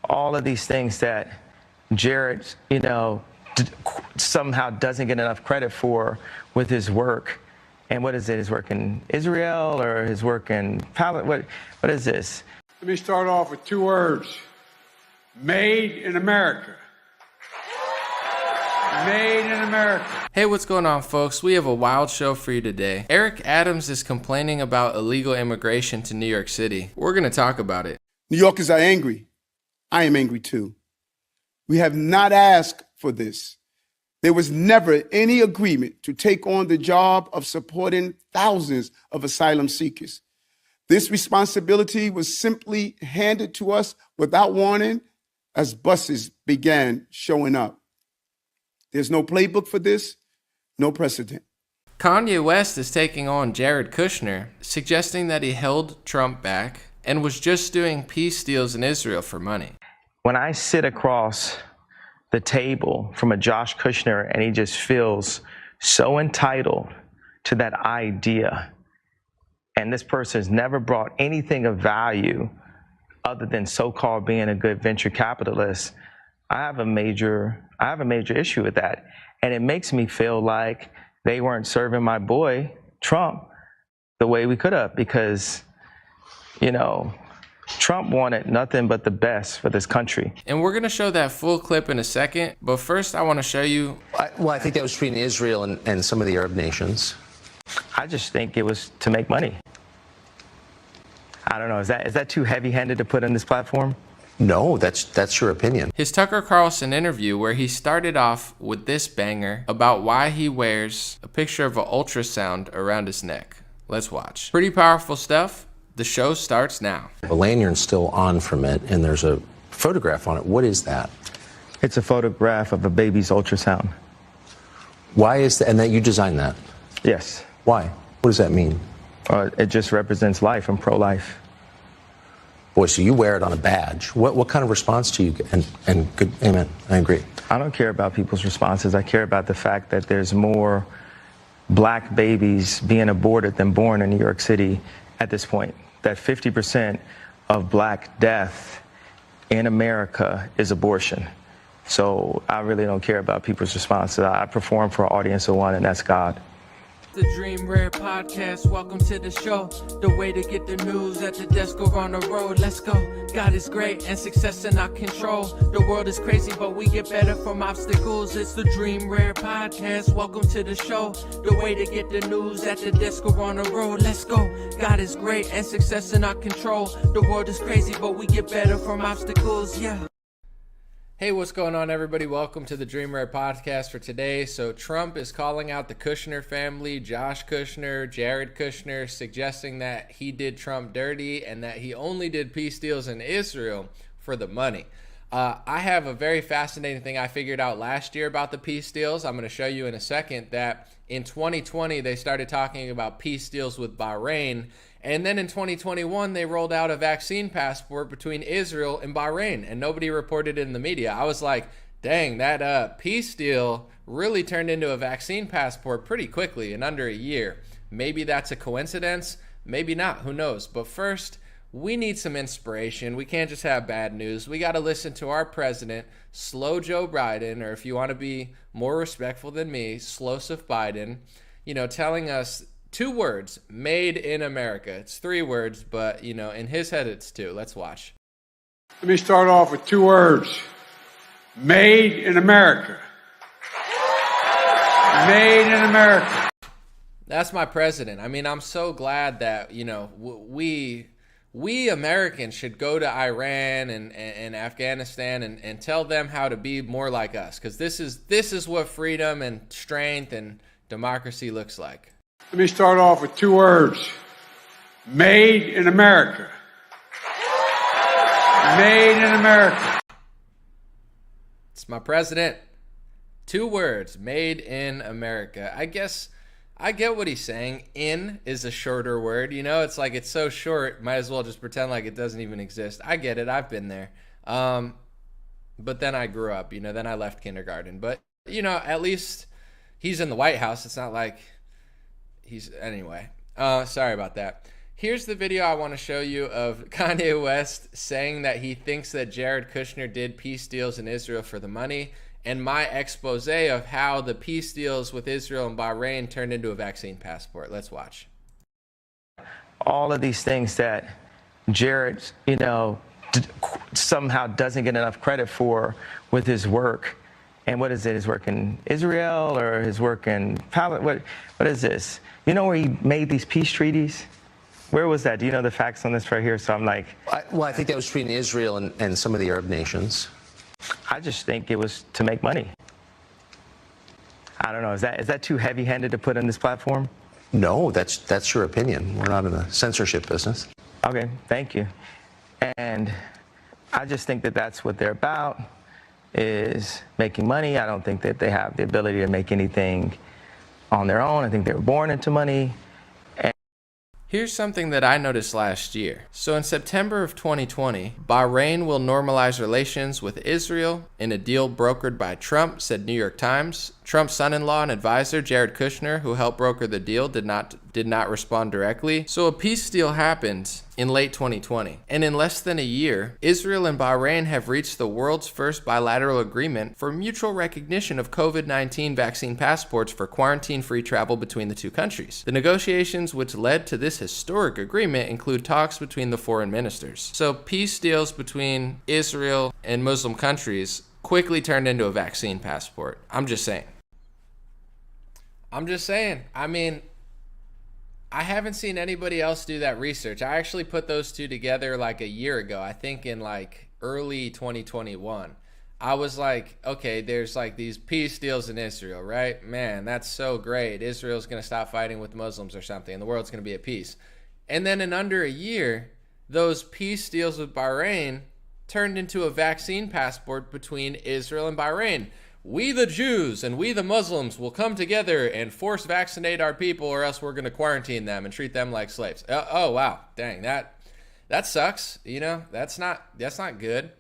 all of these things that Jared, somehow doesn't get enough credit for with his work. And what is it? His work in Israel or his work in Palestine? What is this? Let me start off with two words. Made in America. Made in America. Hey, what's going on, folks? We have a wild show for you today. Eric Adams is complaining about illegal immigration to New York City. We're going to talk about it. New Yorkers are angry. I am angry too. We have not asked for this. There was never any agreement to take on the job of supporting thousands of asylum seekers. This responsibility was simply handed to us without warning as buses began showing up. There's no playbook for this, no precedent. Kanye West is taking on Jared Kushner, suggesting that he held Trump back and was just doing peace deals in Israel for money. When I sit across the table from a Josh Kushner and he just feels so entitled to that idea, and this person has never brought anything of value other than so-called being a good venture capitalist, I have a major issue with that. And it makes me feel like they weren't serving my boy Trump the way we could have, because Trump wanted nothing but the best for this country. And we're going to show that full clip in a second. But first, I want to show you. I think that was between Israel and some of the Arab nations. I just think it was to make money. I don't know. Is that too heavy-handed to put on this platform? No, that's your opinion. His Tucker Carlson interview, where he started off with this banger about why he wears a picture of an ultrasound around his neck. Let's watch. Pretty powerful stuff. The show starts now. The lanyard's still on from it, and there's a photograph on it. What is that? It's a photograph of a baby's ultrasound. Why is that? And that you designed that? Yes. Why? What does that mean? It just represents life. I'm pro-life. Boy, so you wear it on a badge. What kind of response do you get? And good, amen, I agree. I don't care about people's responses. I care about the fact that there's more black babies being aborted than born in New York City at this point. That 50% of black death in America is abortion. So I really don't care about people's responses. I perform for an audience of one, and that's God. The Dream Rare Podcast, welcome to the show. The way to get the news at the desk or on the road. Let's go. God is great and success in our control. The world is crazy, but we get better from obstacles. It's the Dream Rare Podcast, welcome to the show. The way to get the news at the desk or on the road. Let's go. God is great and success in our control. The world is crazy, but we get better from obstacles. Yeah. Hey, what's going on, everybody? Welcome to the Dream Rare Podcast for today. So Trump is calling out the Kushner family, Josh Kushner, Jared Kushner, suggesting that he did Trump dirty and that he only did peace deals in Israel for the money. I have a very fascinating thing I figured out last year about the peace deals. I'm going to show you in a second that in 2020, they started talking about peace deals with Bahrain. And then in 2021, they rolled out a vaccine passport between Israel and Bahrain, and nobody reported it in the media. I was like, dang, that peace deal really turned into a vaccine passport pretty quickly, in under a year. Maybe that's a coincidence, maybe not, who knows? But first, we need some inspiration. We can't just have bad news. We got to listen to our president, Slow Joe Biden, or if you want to be more respectful than me, Slosif Biden, telling us 2 words, made in America. It's 3 words, but, in his head it's 2. Let's watch. Let me start off with 2 words. Made in America. Made in America. That's my president. I mean, I'm so glad that, we Americans should go to Iran and Afghanistan and tell them how to be more like us, because this is what freedom and strength and democracy looks like. Let me start off with 2 words. Made in America. Made in America. It's my president. 2 words, made in America. I guess I get what he's saying. In is a shorter word. It's like it's so short, might as well just pretend like it doesn't even exist. I get it. I've been there. But then I grew up, then I left kindergarten. But, at least he's in the White House. It's not like anyway, sorry about that. Here's the video I want to show you of Kanye West saying that he thinks that Jared Kushner did peace deals in Israel for the money, and my expose of how the peace deals with Israel and Bahrain turned into a vaccine passport. Let's watch. All of these things that Jared, somehow doesn't get enough credit for with his work. And what is it? His work in Israel or his work in Palestine? What is this? You know where he made these peace treaties? Where was that? Do you know the facts on this right here? So I'm like... I think that was between Israel and some of the Arab nations. I just think it was to make money. I don't know. Is that too heavy-handed to put on this platform? No, that's your opinion. We're not in the censorship business. Okay, thank you. And I just think that that's what they're about, is making money. I don't think that they have the ability to make anything on their own. I think they were born into money. Here's something that I noticed last year. So in September of 2020, Bahrain will normalize relations with Israel in a deal brokered by Trump, said New York Times. Trump's son-in-law and advisor, Jared Kushner, who helped broker the deal, did not respond directly. So a peace deal happened in late 2020. And in less than a year, Israel and Bahrain have reached the world's first bilateral agreement for mutual recognition of COVID-19 vaccine passports for quarantine-free travel between the two countries. The negotiations which led to this historic agreement include talks between the foreign ministers. So peace deals between Israel and Muslim countries quickly turned into a vaccine passport. I'm just saying. I mean, I haven't seen anybody else do that research. I actually put those two together like a year ago. I think in like early 2021. I was like, okay, there's like these peace deals in Israel, right? Man, that's so great. Israel's going to stop fighting with Muslims or something, and the world's going to be at peace. And then in under a year, those peace deals with Bahrain turned into a vaccine passport between Israel and Bahrain. We the Jews and we the Muslims will come together and force vaccinate our people, or else we're going to quarantine them and treat them like slaves. Oh wow, dang, that sucks. That's not good.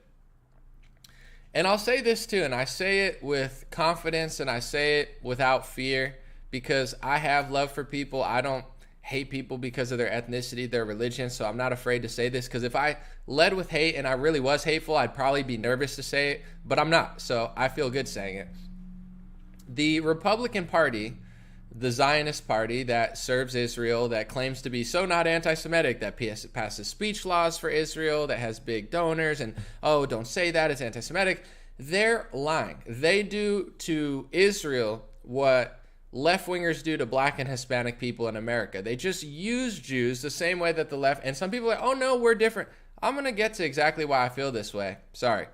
And I'll say this too, and I say it with confidence and I say it without fear, because I have love for people. I don't hate people because of their ethnicity, their religion, so I'm not afraid to say this, because if I led with hate and I really was hateful, I'd probably be nervous to say it, but I'm not, so I feel good saying it. The Republican Party, the Zionist party that serves Israel, that claims to be so not anti-Semitic, that passes speech laws for Israel, that has big donors, and oh, don't say that, it's anti-Semitic, they're lying. They do to Israel what left-wingers do to black and Hispanic people in America. They just use Jews the same way that the left, and some people are like, oh no, we're different. I'm going to get to exactly why I feel this way. Sorry.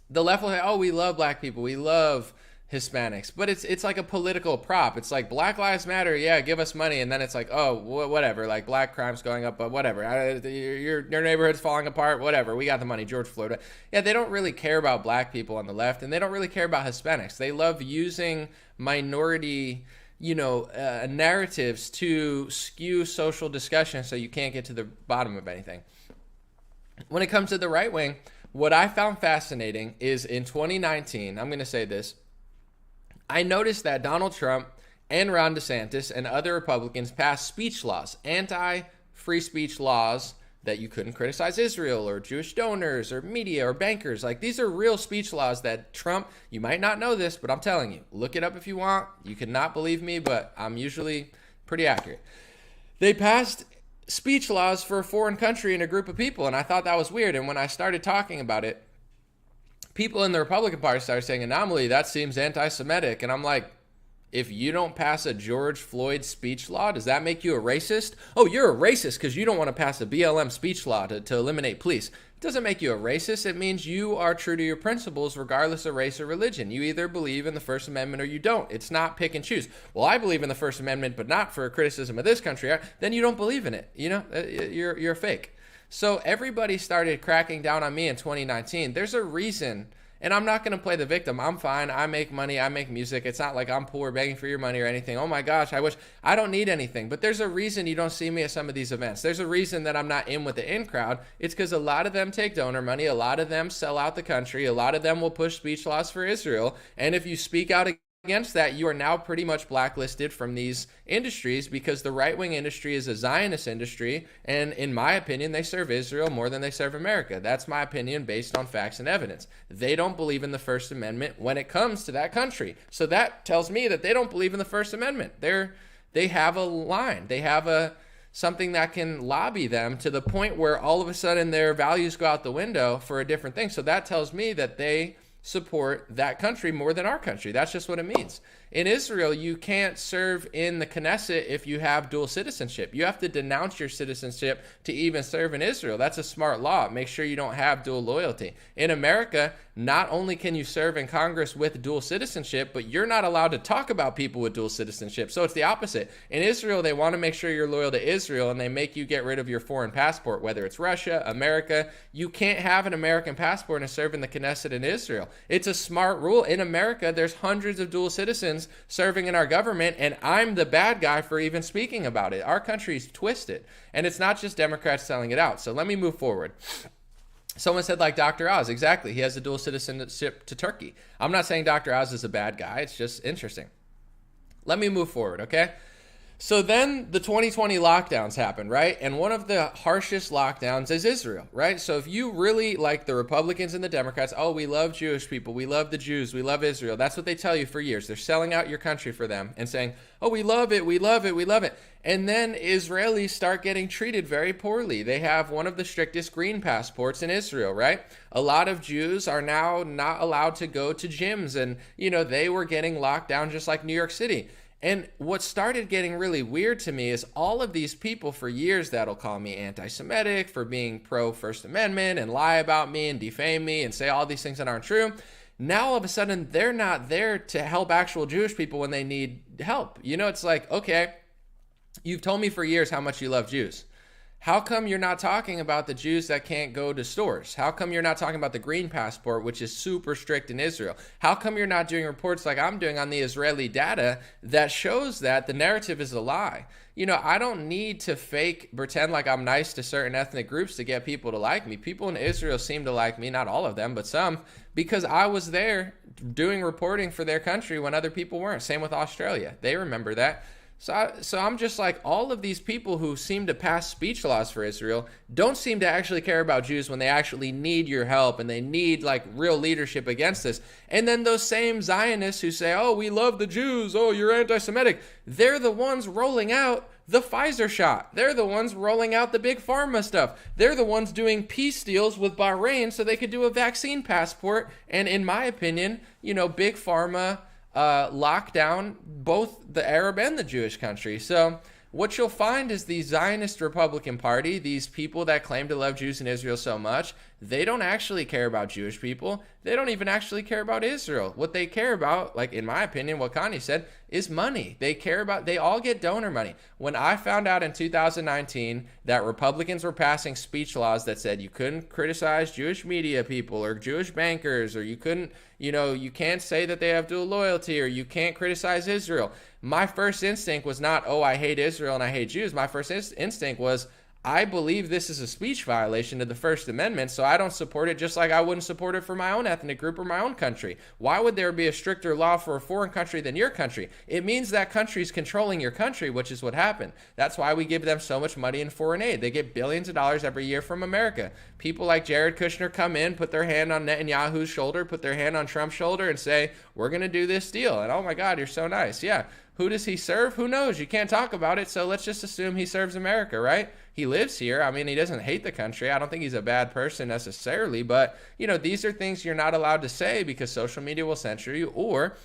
The left will say, oh, we love black people, we love Hispanics, but it's like a political prop. It's like Black Lives Matter, yeah, give us money, and then it's like, oh, whatever, like black crime's going up, but whatever, your neighborhood's falling apart, whatever, we got the money, George Floyd. Yeah, they don't really care about black people on the left, and they don't really care about Hispanics. They love using minority narratives to skew social discussion so you can't get to the bottom of anything. When it comes to the right wing, what I found fascinating is in 2019, I'm going to say this, I noticed that Donald Trump and Ron DeSantis and other Republicans passed speech laws, anti-free speech laws, that you couldn't criticize Israel or Jewish donors or media or bankers. Like, these are real speech laws that Trump, you might not know this, but I'm telling you, look it up if you want. You cannot believe me, but I'm usually pretty accurate. They passed speech laws for a foreign country and a group of people, and I thought that was weird. And when I started talking about it, people in the Republican Party started saying, anomaly, that seems anti-Semitic. And I'm like, if you don't pass a George Floyd speech law, does that make you a racist? Oh, you're a racist because you don't want to pass a BLM speech law to eliminate police. It doesn't make you a racist. It means you are true to your principles regardless of race or religion. You either believe in the First Amendment or you don't. It's not pick and choose. Well, I believe in the First Amendment, but not for criticism of this country. Then you don't believe in it. You're fake. So everybody started cracking down on me in 2019. There's a reason, and I'm not going to play the victim. I'm fine. I make money. I make music. It's not like I'm poor begging for your money or anything. Oh my gosh, I don't need anything. But there's a reason you don't see me at some of these events. There's a reason that I'm not in with the in crowd. It's because a lot of them take donor money. A lot of them sell out the country. A lot of them will push speech laws for Israel. And if you speak out against against that, you are now pretty much blacklisted from these industries because the right-wing industry is a Zionist industry, and in my opinion, they serve Israel more than they serve America. That's my opinion based on facts and evidence. They don't believe in the First Amendment when it comes to that country. So that tells me that they don't believe in the First Amendment. They have a line. They have something that can lobby them to the point where all of a sudden their values go out the window for a different thing. So that tells me that they support that country more than our country. That's just what it means. In Israel, you can't serve in the Knesset if you have dual citizenship. You have to denounce your citizenship to even serve in Israel. That's a smart law. Make sure you don't have dual loyalty. In America, not only can you serve in Congress with dual citizenship, but you're not allowed to talk about people with dual citizenship. So it's the opposite. In Israel, they want to make sure you're loyal to Israel, and they make you get rid of your foreign passport, whether it's Russia, America. You can't have an American passport and serve in the Knesset in Israel. It's a smart rule. In America, there's hundreds of dual citizens serving in our government, and I'm the bad guy for even speaking about it. Our country's twisted, and it's not just Democrats selling it out. So let me move forward. Someone said like Dr. Oz. Exactly. He has a dual citizenship to Turkey. I'm not saying Dr. Oz is a bad guy. It's just interesting. Let me move forward, okay? So then the 2020 lockdowns happened, right? And one of the harshest lockdowns is Israel, right? So if you really like the Republicans and the Democrats, oh, we love Jewish people, we love the Jews, we love Israel. That's what they tell you for years. They're selling out your country for them and saying, oh, we love it, we love it, we love it. And then Israelis start getting treated very poorly. They have one of the strictest green passports in Israel, right? A lot of Jews are now not allowed to go to gyms, and, they were getting locked down just like New York City. And what started getting really weird to me is all of these people for years that'll call me anti-Semitic for being pro-First Amendment and lie about me and defame me and say all these things that aren't true. Now all of a sudden they're not there to help actual Jewish people when they need help. It's like, okay, you've told me for years how much you love Jews. How come you're not talking about the Jews that can't go to stores? How come you're not talking about the green passport, which is super strict in Israel? How come you're not doing reports like I'm doing on the Israeli data that shows that the narrative is a lie? I don't need to pretend like I'm nice to certain ethnic groups to get people to like me. People in Israel seem to like me, not all of them, but some, because I was there doing reporting for their country when other people weren't. Same with Australia. They remember that. So I'm just like, all of these people who seem to pass speech laws for Israel don't seem to actually care about Jews when they actually need your help and they need like real leadership against this. And then those same Zionists who say, oh, we love the Jews, oh, you're anti-Semitic, they're the ones rolling out the Pfizer shot. They're the ones rolling out the big pharma stuff. They're the ones doing peace deals with Bahrain so they could do a vaccine passport. And in my opinion, big pharma lock down both the Arab and the Jewish country. So what you'll find is the Zionist Republican Party, these people that claim to love Jews in Israel so much, they don't actually care about Jewish people. They don't even actually care about Israel. What they care about, like in my opinion, what Kanye said, is money. They all get donor money. When I found out in 2019 that Republicans were passing speech laws that said you couldn't criticize Jewish media people or Jewish bankers, or you couldn't, you can't say that they have dual loyalty, or you can't criticize Israel. My first instinct was not, oh, I hate Israel and I hate Jews. My first instinct was, I believe this is a speech violation of the First Amendment, so I don't support it, just like I wouldn't support it for my own ethnic group or my own country. Why would there be a stricter law for a foreign country than your country? It means that country's controlling your country, which is what happened. That's why we give them so much money in foreign aid. They get billions of dollars every year from America. People like Jared Kushner come in, put their hand on Netanyahu's shoulder, put their hand on Trump's shoulder, and say, we're going to do this deal. And oh my God, you're so nice. Yeah. Who does he serve? Who knows? You can't talk about it, so let's just assume he serves America, right? He lives here. I mean, he doesn't hate the country. I don't think he's a bad person necessarily, but, these are things you're not allowed to say because social media will censor you, or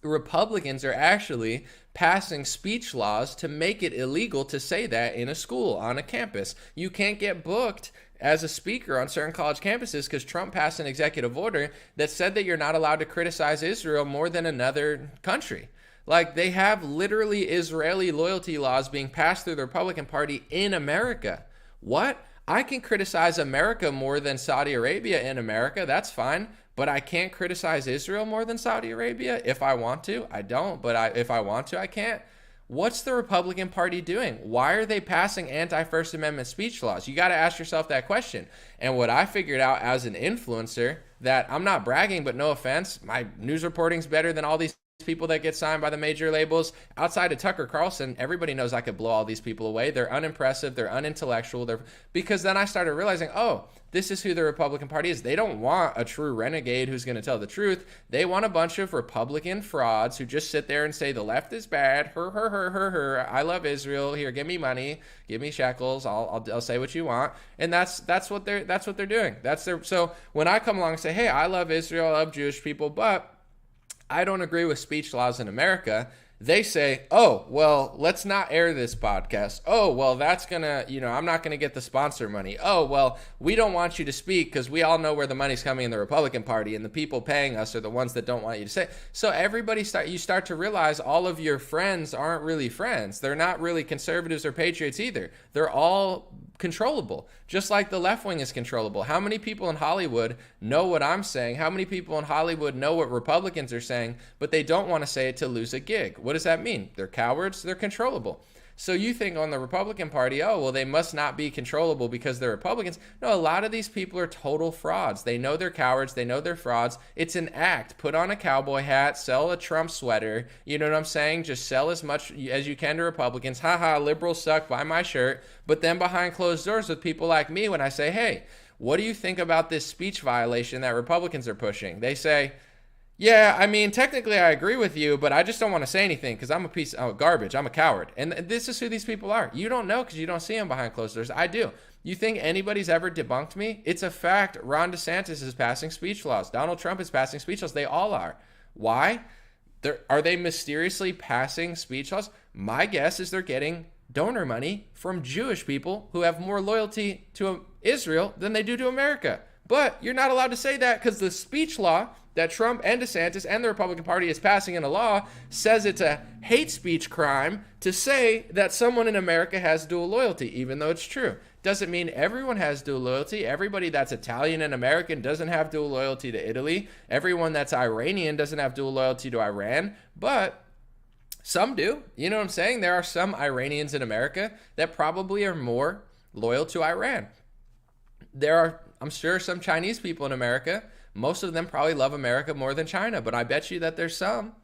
Republicans are actually passing speech laws to make it illegal to say that in a school, on a campus. You can't get booked as a speaker on certain college campuses because Trump passed an executive order that said that you're not allowed to criticize Israel more than another country. Like, they have literally Israeli loyalty laws being passed through the Republican Party in America. What? I can criticize America more than Saudi Arabia in America. That's fine. But I can't criticize Israel more than Saudi Arabia if I want to. I don't, but if I want to, I can't. What's the Republican Party doing? Why are they passing anti-First Amendment speech laws? You got to ask yourself that question. And what I figured out as an influencer, that I'm not bragging, but no offense, my news reporting's better than all these people that get signed by the major labels. Outside of Tucker Carlson, everybody knows I could blow all these people away. They're unimpressive. They're unintellectual. Because then I started realizing, oh, this is who the Republican Party is. They don't want a true renegade who's going to tell the truth. They want a bunch of Republican frauds who just sit there and say the left is bad. Her. I love Israel. Here, give me money, give me shekels. I'll say what you want. And that's what they're doing. So when I come along and say, hey, I love Israel, I love Jewish people, but I don't agree with speech laws in America, they say, oh, well, let's not air this podcast. Oh, well, that's going to, I'm not going to get the sponsor money. Oh, well, we don't want you to speak because we all know where the money's coming in the Republican Party, and the people paying us are the ones that don't want you to say. So you start to realize all of your friends aren't really friends. They're not really conservatives or patriots either. They're all controllable, just like the left wing is controllable. How many people in Hollywood know what I'm saying? How many people in Hollywood know what Republicans are saying, but they don't want to say it to lose a gig? What does that mean? They're cowards. They're controllable. So you think on the Republican Party, oh, well, they must not be controllable because they're Republicans. No, a lot of these people are total frauds. They know they're cowards. They know they're frauds. It's an act. Put on a cowboy hat, sell a Trump sweater. You know what I'm saying? Just sell as much as you can to Republicans. Haha, liberals suck, buy my shirt. But then behind closed doors with people like me, when I say, hey, what do you think about this speech violation that Republicans are pushing? They say, yeah, I mean, technically I agree with you, but I just don't want to say anything because I'm a piece of garbage. I'm a coward. And this is who these people are. You don't know because you don't see them behind closed doors. I do. You think anybody's ever debunked me? It's a fact. Ron DeSantis is passing speech laws. Donald Trump is passing speech laws. They all are. Why? Are they mysteriously passing speech laws? My guess is they're getting donor money from Jewish people who have more loyalty to Israel than they do to America. But you're not allowed to say that because the speech law that Trump and DeSantis and the Republican Party is passing into law says it's a hate speech crime to say that someone in America has dual loyalty, even though it's true. Doesn't mean everyone has dual loyalty. Everybody that's Italian and American doesn't have dual loyalty to Italy. Everyone that's Iranian doesn't have dual loyalty to Iran, but some do. You know what I'm saying? There are some Iranians in America that probably are more loyal to Iran. There are, I'm sure, some Chinese people in America. Most of them probably love America more than China, but I bet you that there's some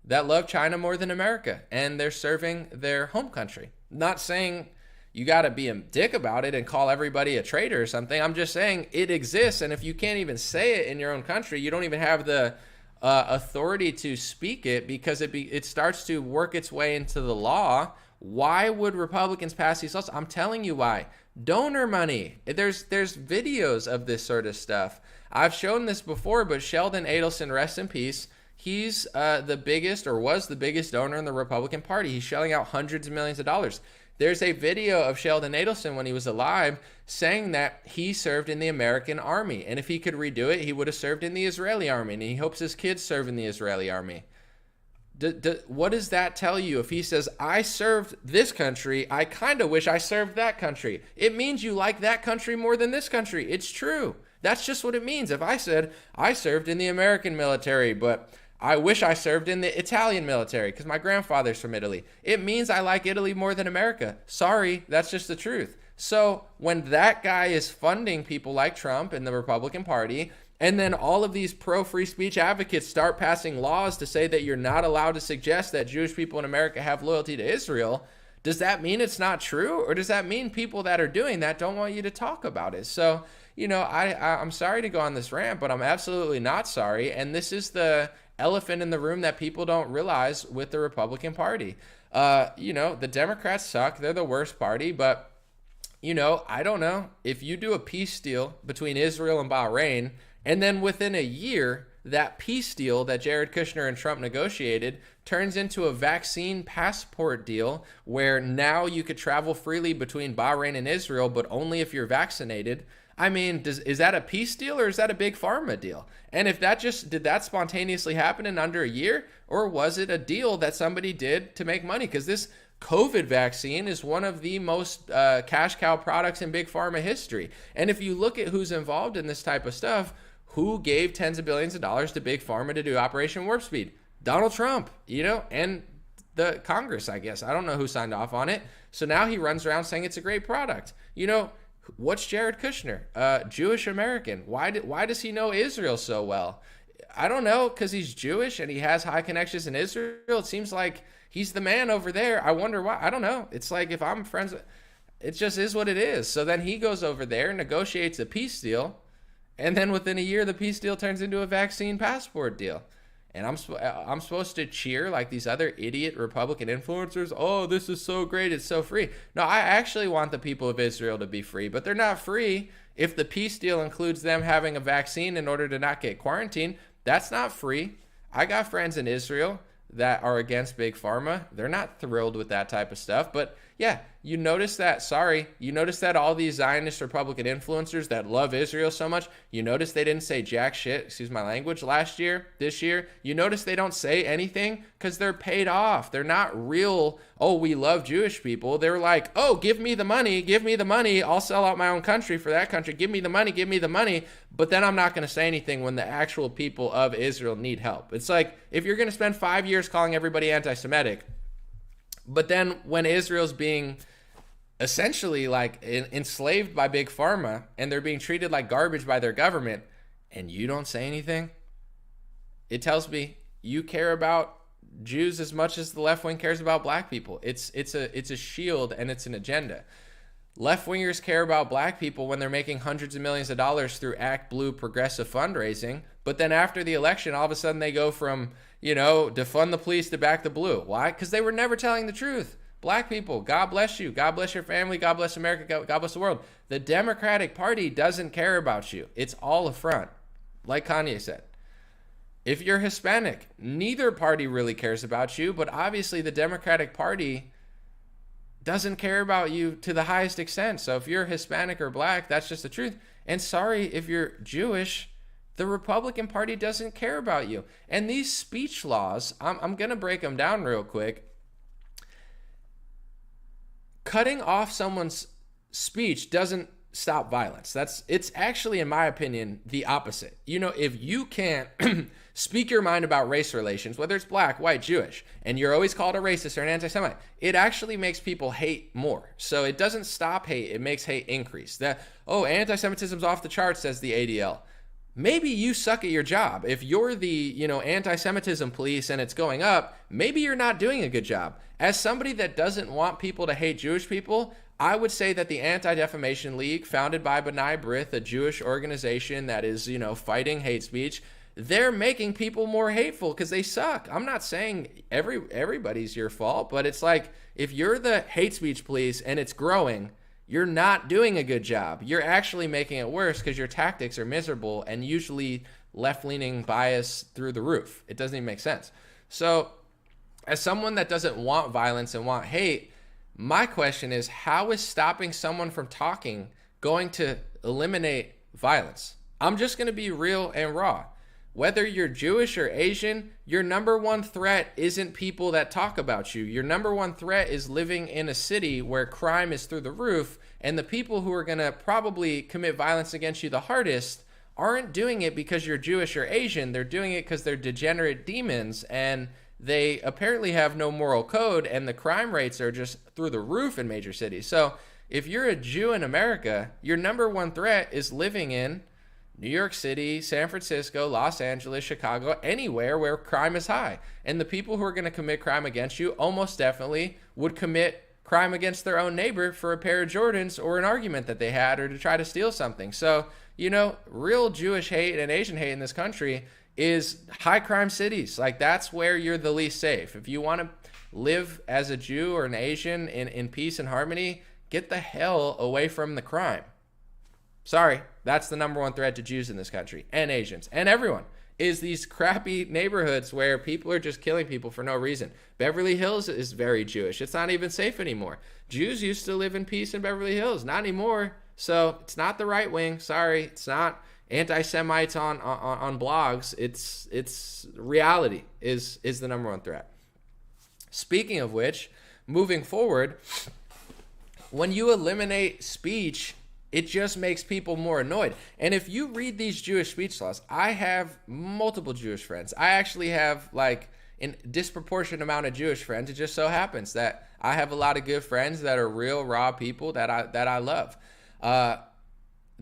that love China more than America, and they're serving their home country. Not saying you got to be a dick about it and call everybody a traitor or something. I'm just saying it exists, and if you can't even say it in your own country, you don't even have the authority to speak it because it starts to work its way into the law. Why would Republicans pass these laws? I'm telling you why. Donor money. There's videos of this sort of stuff. I've shown this before, but Sheldon Adelson, rest in peace, he's the biggest or was the biggest donor in the Republican Party. He's shelling out hundreds of millions of dollars. There's a video of Sheldon Adelson when he was alive saying that he served in the American army. And if he could redo it, he would have served in the Israeli army. And he hopes his kids serve in the Israeli army. What does that tell you? If he says, I served this country, I kind of wish I served that country. It means you like that country more than this country. It's true. That's just what it means. If I said, I served in the American military, but I wish I served in the Italian military because my grandfather's from Italy, it means I like Italy more than America. Sorry, that's just the truth. So when that guy is funding people like Trump and the Republican Party, and then all of these pro-free speech advocates start passing laws to say that you're not allowed to suggest that Jewish people in America have loyalty to Israel, does that mean it's not true? Or does that mean people that are doing that don't want you to talk about it? So, I'm sorry to go on this rant, but I'm absolutely not sorry. And this is the elephant in the room that people don't realize with the Republican Party. The Democrats suck. They're the worst party. But, I don't know. If you do a peace deal between Israel and Bahrain, and then within a year, that peace deal that Jared Kushner and Trump negotiated turns into a vaccine passport deal where now you could travel freely between Bahrain and Israel, but only if you're vaccinated. I mean, is that a peace deal or is that a big pharma deal? And if did that spontaneously happen in under a year, or was it a deal that somebody did to make money? Because this COVID vaccine is one of the most cash cow products in big pharma history. And if you look at who's involved in this type of stuff, who gave tens of billions of dollars to big pharma to do Operation Warp Speed? Donald Trump, and the Congress, I guess. I don't know who signed off on it. So now he runs around saying it's a great product. What's Jared Kushner? Jewish American. Why does he know Israel so well? I don't know, because he's Jewish and he has high connections in Israel. It seems like he's the man over there. I wonder why. I don't know. It's like, if I'm friends, it just is what it is. So then he goes over there, negotiates a peace deal, and then within a year, the peace deal turns into a vaccine passport deal. And I'm supposed to cheer like these other idiot Republican influencers. Oh, this is so great. It's so free. No, I actually want the people of Israel to be free, but they're not free if the peace deal includes them having a vaccine in order to not get quarantined. That's not free. I got friends in Israel that are against big pharma. They're not thrilled with that type of stuff. But yeah, you notice that all these Zionist Republican influencers that love Israel so much, you notice they didn't say jack shit, excuse my language, this year. You notice they don't say anything because they're paid off. They're not real, oh, we love Jewish people. They're like, oh, give me the money. I'll sell out my own country for that country. Give me the money. But then I'm not going to say anything when the actual people of Israel need help. It's like, if you're going to spend 5 years calling everybody anti-Semitic, but then when Israel's being essentially like enslaved by big pharma and they're being treated like garbage by their government, and you don't say anything, it tells me you care about Jews as much as the left wing cares about black people. It's a shield and it's an agenda. Left wingers care about black people when they're making hundreds of millions of dollars through Act Blue progressive fundraising. But then after the election, all of a sudden they go from, defund the police to back the blue. Why? Because they were never telling the truth. Black people, God bless you. God bless your family. God bless America. God bless the world. The Democratic Party doesn't care about you. It's all a front, like Kanye said. If you're Hispanic, neither party really cares about you, but obviously the Democratic Party doesn't care about you to the highest extent. So if you're Hispanic or black, that's just the truth. And sorry, if you're Jewish, the Republican Party doesn't care about you. And these speech laws, I'm going to break them down real quick. Cutting off someone's speech doesn't stop violence. It's actually, in my opinion, the opposite. If you can't speak your mind about race relations, whether it's black, white, Jewish, and you're always called a racist or an anti-Semite, it actually makes people hate more. So it doesn't stop hate, it makes hate increase. Anti-Semitism's off the charts, says the ADL. Maybe you suck at your job. If you're the, anti-Semitism police and it's going up, maybe you're not doing a good job. As somebody that doesn't want people to hate Jewish people, I would say that the Anti-Defamation League, founded by B'nai B'rith, a Jewish organization that is, fighting hate speech, they're making people more hateful because they suck. I'm not saying everybody's your fault, but it's like, if you're the hate speech police and it's growing, you're not doing a good job. You're actually making it worse because your tactics are miserable and usually left-leaning bias through the roof. It doesn't even make sense. So as someone that doesn't want violence and want hate, my question is, how is stopping someone from talking going to eliminate violence? I'm just going to be real and raw. Whether you're Jewish or Asian, your number one threat isn't people that talk about you. Your number one threat is living in a city where crime is through the roof, and the people who are going to probably commit violence against you the hardest aren't doing it because you're Jewish or Asian. They're doing it because they're degenerate demons, and they apparently have no moral code, and the crime rates are just through the roof in major cities. So if you're a Jew in America, your number one threat is living in New York City, San Francisco, Los Angeles, Chicago, anywhere where crime is high. And the people who are going to commit crime against you almost definitely would commit crime against their own neighbor for a pair of Jordans or an argument that they had or to try to steal something. So, real Jewish hate and Asian hate in this country is high crime cities. Like, that's where you're the least safe. If you want to live as a Jew or an Asian in peace and harmony, get the hell away from the crime. Sorry, that's the number one threat to Jews in this country and Asians and everyone, is these crappy neighborhoods where people are just killing people for no reason. Beverly Hills is very Jewish. It's not even safe anymore. Jews used to live in peace in Beverly Hills, not anymore. So it's not the right wing. Sorry, it's not anti-Semites on blogs. It's reality is the number one threat. Speaking of which, moving forward, when you eliminate speech, it just makes people more annoyed. And if you read these Jewish speech laws, I have multiple Jewish friends. I actually have like a disproportionate amount of Jewish friends. It just so happens that I have a lot of good friends that are real, raw people that I love.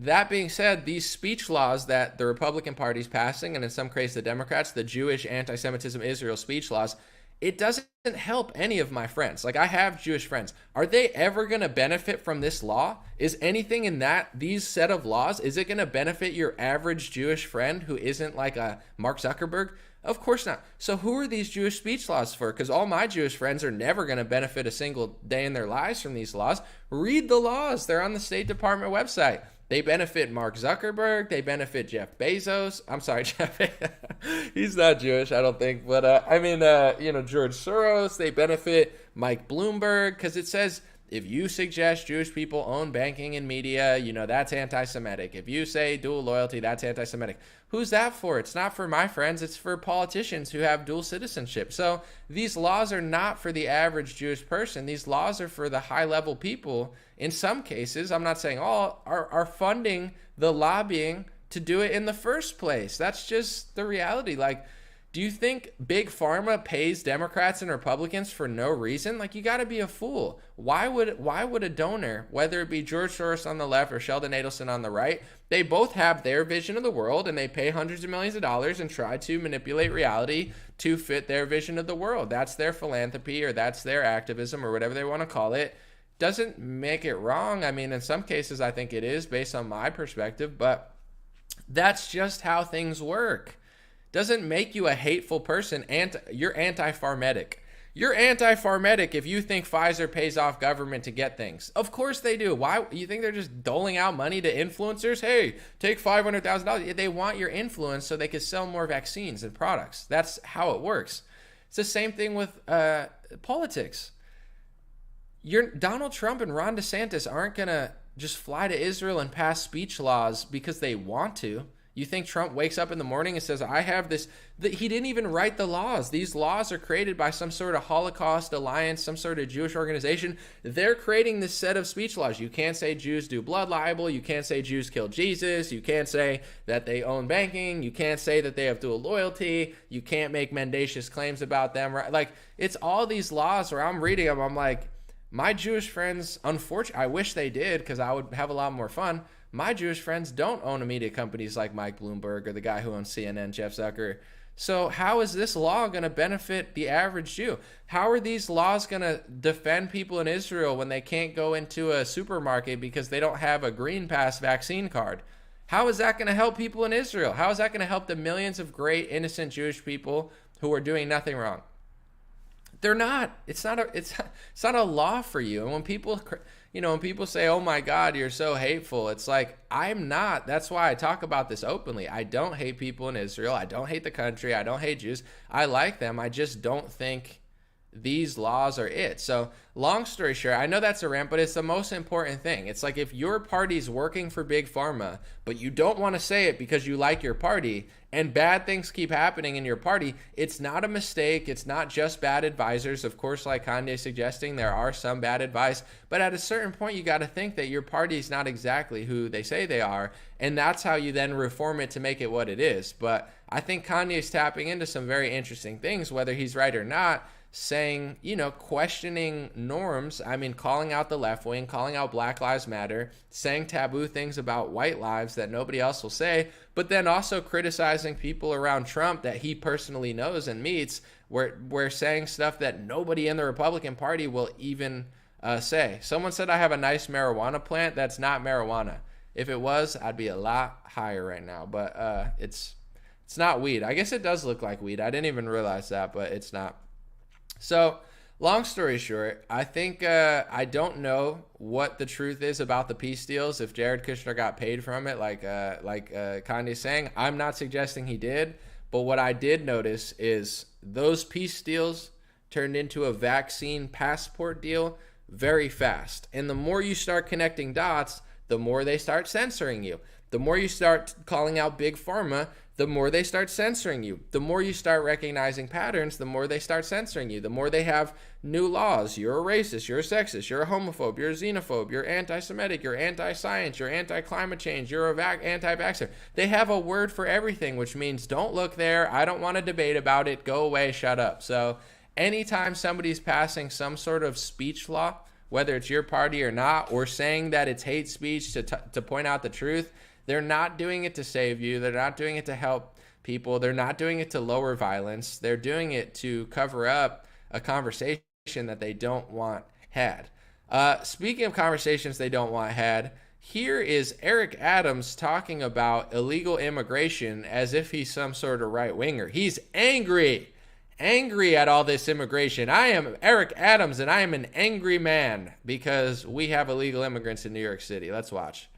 that being said, these speech laws that the Republican Party is passing, and in some cases the Democrats, the Jewish anti-Semitism Israel speech laws, it doesn't help any of my friends. Like, I have Jewish friends. Are they ever going to benefit from this law? Is anything in these set of laws, is it going to benefit your average Jewish friend who isn't like a Mark Zuckerberg? Of course not. So who are these Jewish speech laws for? Because all my Jewish friends are never going to benefit a single day in their lives from these laws. Read the laws. They're on the State Department website. They benefit Mark Zuckerberg. They benefit Jeff Bezos. I'm sorry, Jeff. He's not Jewish, I don't think. But George Soros. They benefit Mike Bloomberg, because it says if you suggest Jewish people own banking and media, that's anti-Semitic. If you say dual loyalty, that's anti-Semitic. Who's that for? It's not for my friends. It's for politicians who have dual citizenship. So these laws are not for the average Jewish person. These laws are for the high-level people. In some cases, I'm not saying all, are funding the lobbying to do it in the first place. That's just the reality. Like, do you think Big Pharma pays Democrats and Republicans for no reason? Like, you got to be a fool. Why would a donor, whether it be George Soros on the left or Sheldon Adelson on the right, they both have their vision of the world, and they pay hundreds of millions of dollars and try to manipulate reality to fit their vision of the world. That's their philanthropy, or that's their activism, or whatever they want to call it. Doesn't make it wrong. I mean, in some cases, I think it is based on my perspective, but that's just how things work. Doesn't make you a hateful person. You're anti-pharmetic. You're anti-pharmetic if you think Pfizer pays off government to get things. Of course they do. Why? You think they're just doling out money to influencers? Hey, take $500,000. They want your influence so they can sell more vaccines and products. That's how it works. It's the same thing with politics. Donald Trump and Ron DeSantis aren't going to just fly to Israel and pass speech laws because they want to. You think Trump wakes up in the morning and says, I have this? He didn't even write the laws. These laws are created by some sort of Holocaust Alliance, some sort of Jewish organization. They're creating this set of speech laws. You can't say Jews do blood libel. You can't say Jews killed Jesus. You can't say that they own banking. You can't say that they have dual loyalty. You can't make mendacious claims about them. Right? Like, it's all these laws where I'm reading them. I'm like, my Jewish friends, unfortunately, I wish they did, because I would have a lot more fun. My Jewish friends don't own media companies like Mike Bloomberg or the guy who owns CNN, Jeff Zucker. So how is this law going to benefit the average Jew? How are these laws going to defend people in Israel when they can't go into a supermarket because they don't have a Green Pass vaccine card? How is that going to help people in Israel? How is that going to help the millions of great, innocent Jewish people who are doing nothing wrong? They're not. It's not a law for you. And when people say, "Oh my God, you're so hateful," it's like, I'm not. That's why I talk about this openly. I don't hate people in Israel. I don't hate the country. I don't hate Jews. I like them. I just don't think these laws are it. So, long story short, I know that's a rant, but it's the most important thing. It's like, if your party's working for Big Pharma, but you don't want to say it because you like your party, and bad things keep happening in your party, it's not a mistake. It's not just bad advisors. Of course, like Kanye suggesting, there are some bad advice, but at a certain point, you got to think that your party is not exactly who they say they are, and that's how you then reform it to make it what it is. But I think Kanye's tapping into some very interesting things, whether he's right or not, saying, questioning norms. I mean, calling out the left wing, calling out Black Lives Matter, saying taboo things about white lives that nobody else will say, but then also criticizing people around Trump that he personally knows and meets, where saying stuff that nobody in the Republican Party will even say. Someone said I have a nice marijuana plant. That's not marijuana. If it was, I'd be a lot higher right now, but it's not weed. I guess it does look like weed. I didn't even realize that, but it's not. So, long story short, I think I don't know what the truth is about the peace deals, if Jared Kushner got paid from it, like Kanye's saying. I'm not suggesting he did, but what I did notice is those peace deals turned into a vaccine passport deal very fast. And the more you start connecting dots, the more they start censoring you. The more you start calling out Big Pharma, the more they start censoring you. The more you start recognizing patterns, the more they start censoring you. The more they have new laws. You're a racist, you're a sexist, you're a homophobe, you're a xenophobe, you're anti-Semitic, you're anti-science, you're anti-climate change, you're anti-vaxxer. They have a word for everything, which means don't look there, I don't want to debate about it, go away, shut up. So anytime somebody's passing some sort of speech law, whether it's your party or not, or saying that it's hate speech to point out the truth. They're not doing it to save you. They're not doing it to help people. They're not doing it to lower violence. They're doing it to cover up a conversation that they don't want had. Speaking of conversations they don't want had, here is Eric Adams talking about illegal immigration as if he's some sort of right-winger. He's angry at all this immigration. I am Eric Adams, and I am an angry man because we have illegal immigrants in New York City. Let's watch.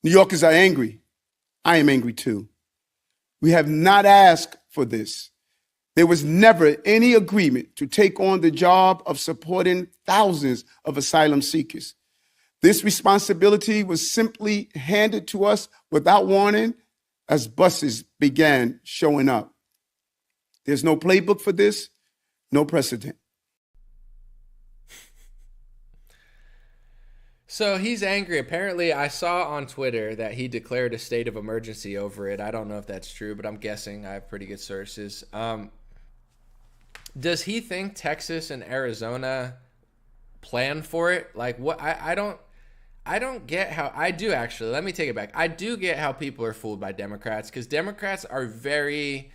New Yorkers are angry. I am angry too. We have not asked for this. There was never any agreement to take on the job of supporting thousands of asylum seekers. This responsibility was simply handed to us without warning as buses began showing up. There's no playbook for this, no precedent. So he's angry. Apparently, I saw on Twitter that he declared a state of emergency over it. I don't know if that's true, but I'm guessing. I have pretty good sources. Does he think Texas and Arizona plan for it? Like, what? I don't get how. I do actually. Let me take it back. I do get how people are fooled by Democrats, because Democrats are very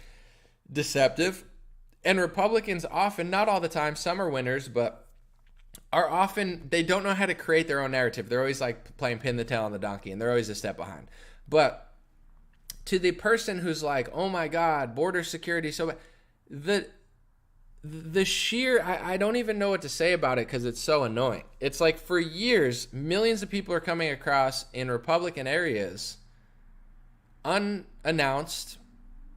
deceptive, and Republicans often, not all the time, some are winners, but are often, they don't know how to create their own narrative. They're always like playing pin the tail on the donkey, and they're always a step behind. But to the person who's like, oh my God, border security, so the sheer, I don't even know what to say about it because it's so annoying. It's like, for years, millions of people are coming across in Republican areas unannounced,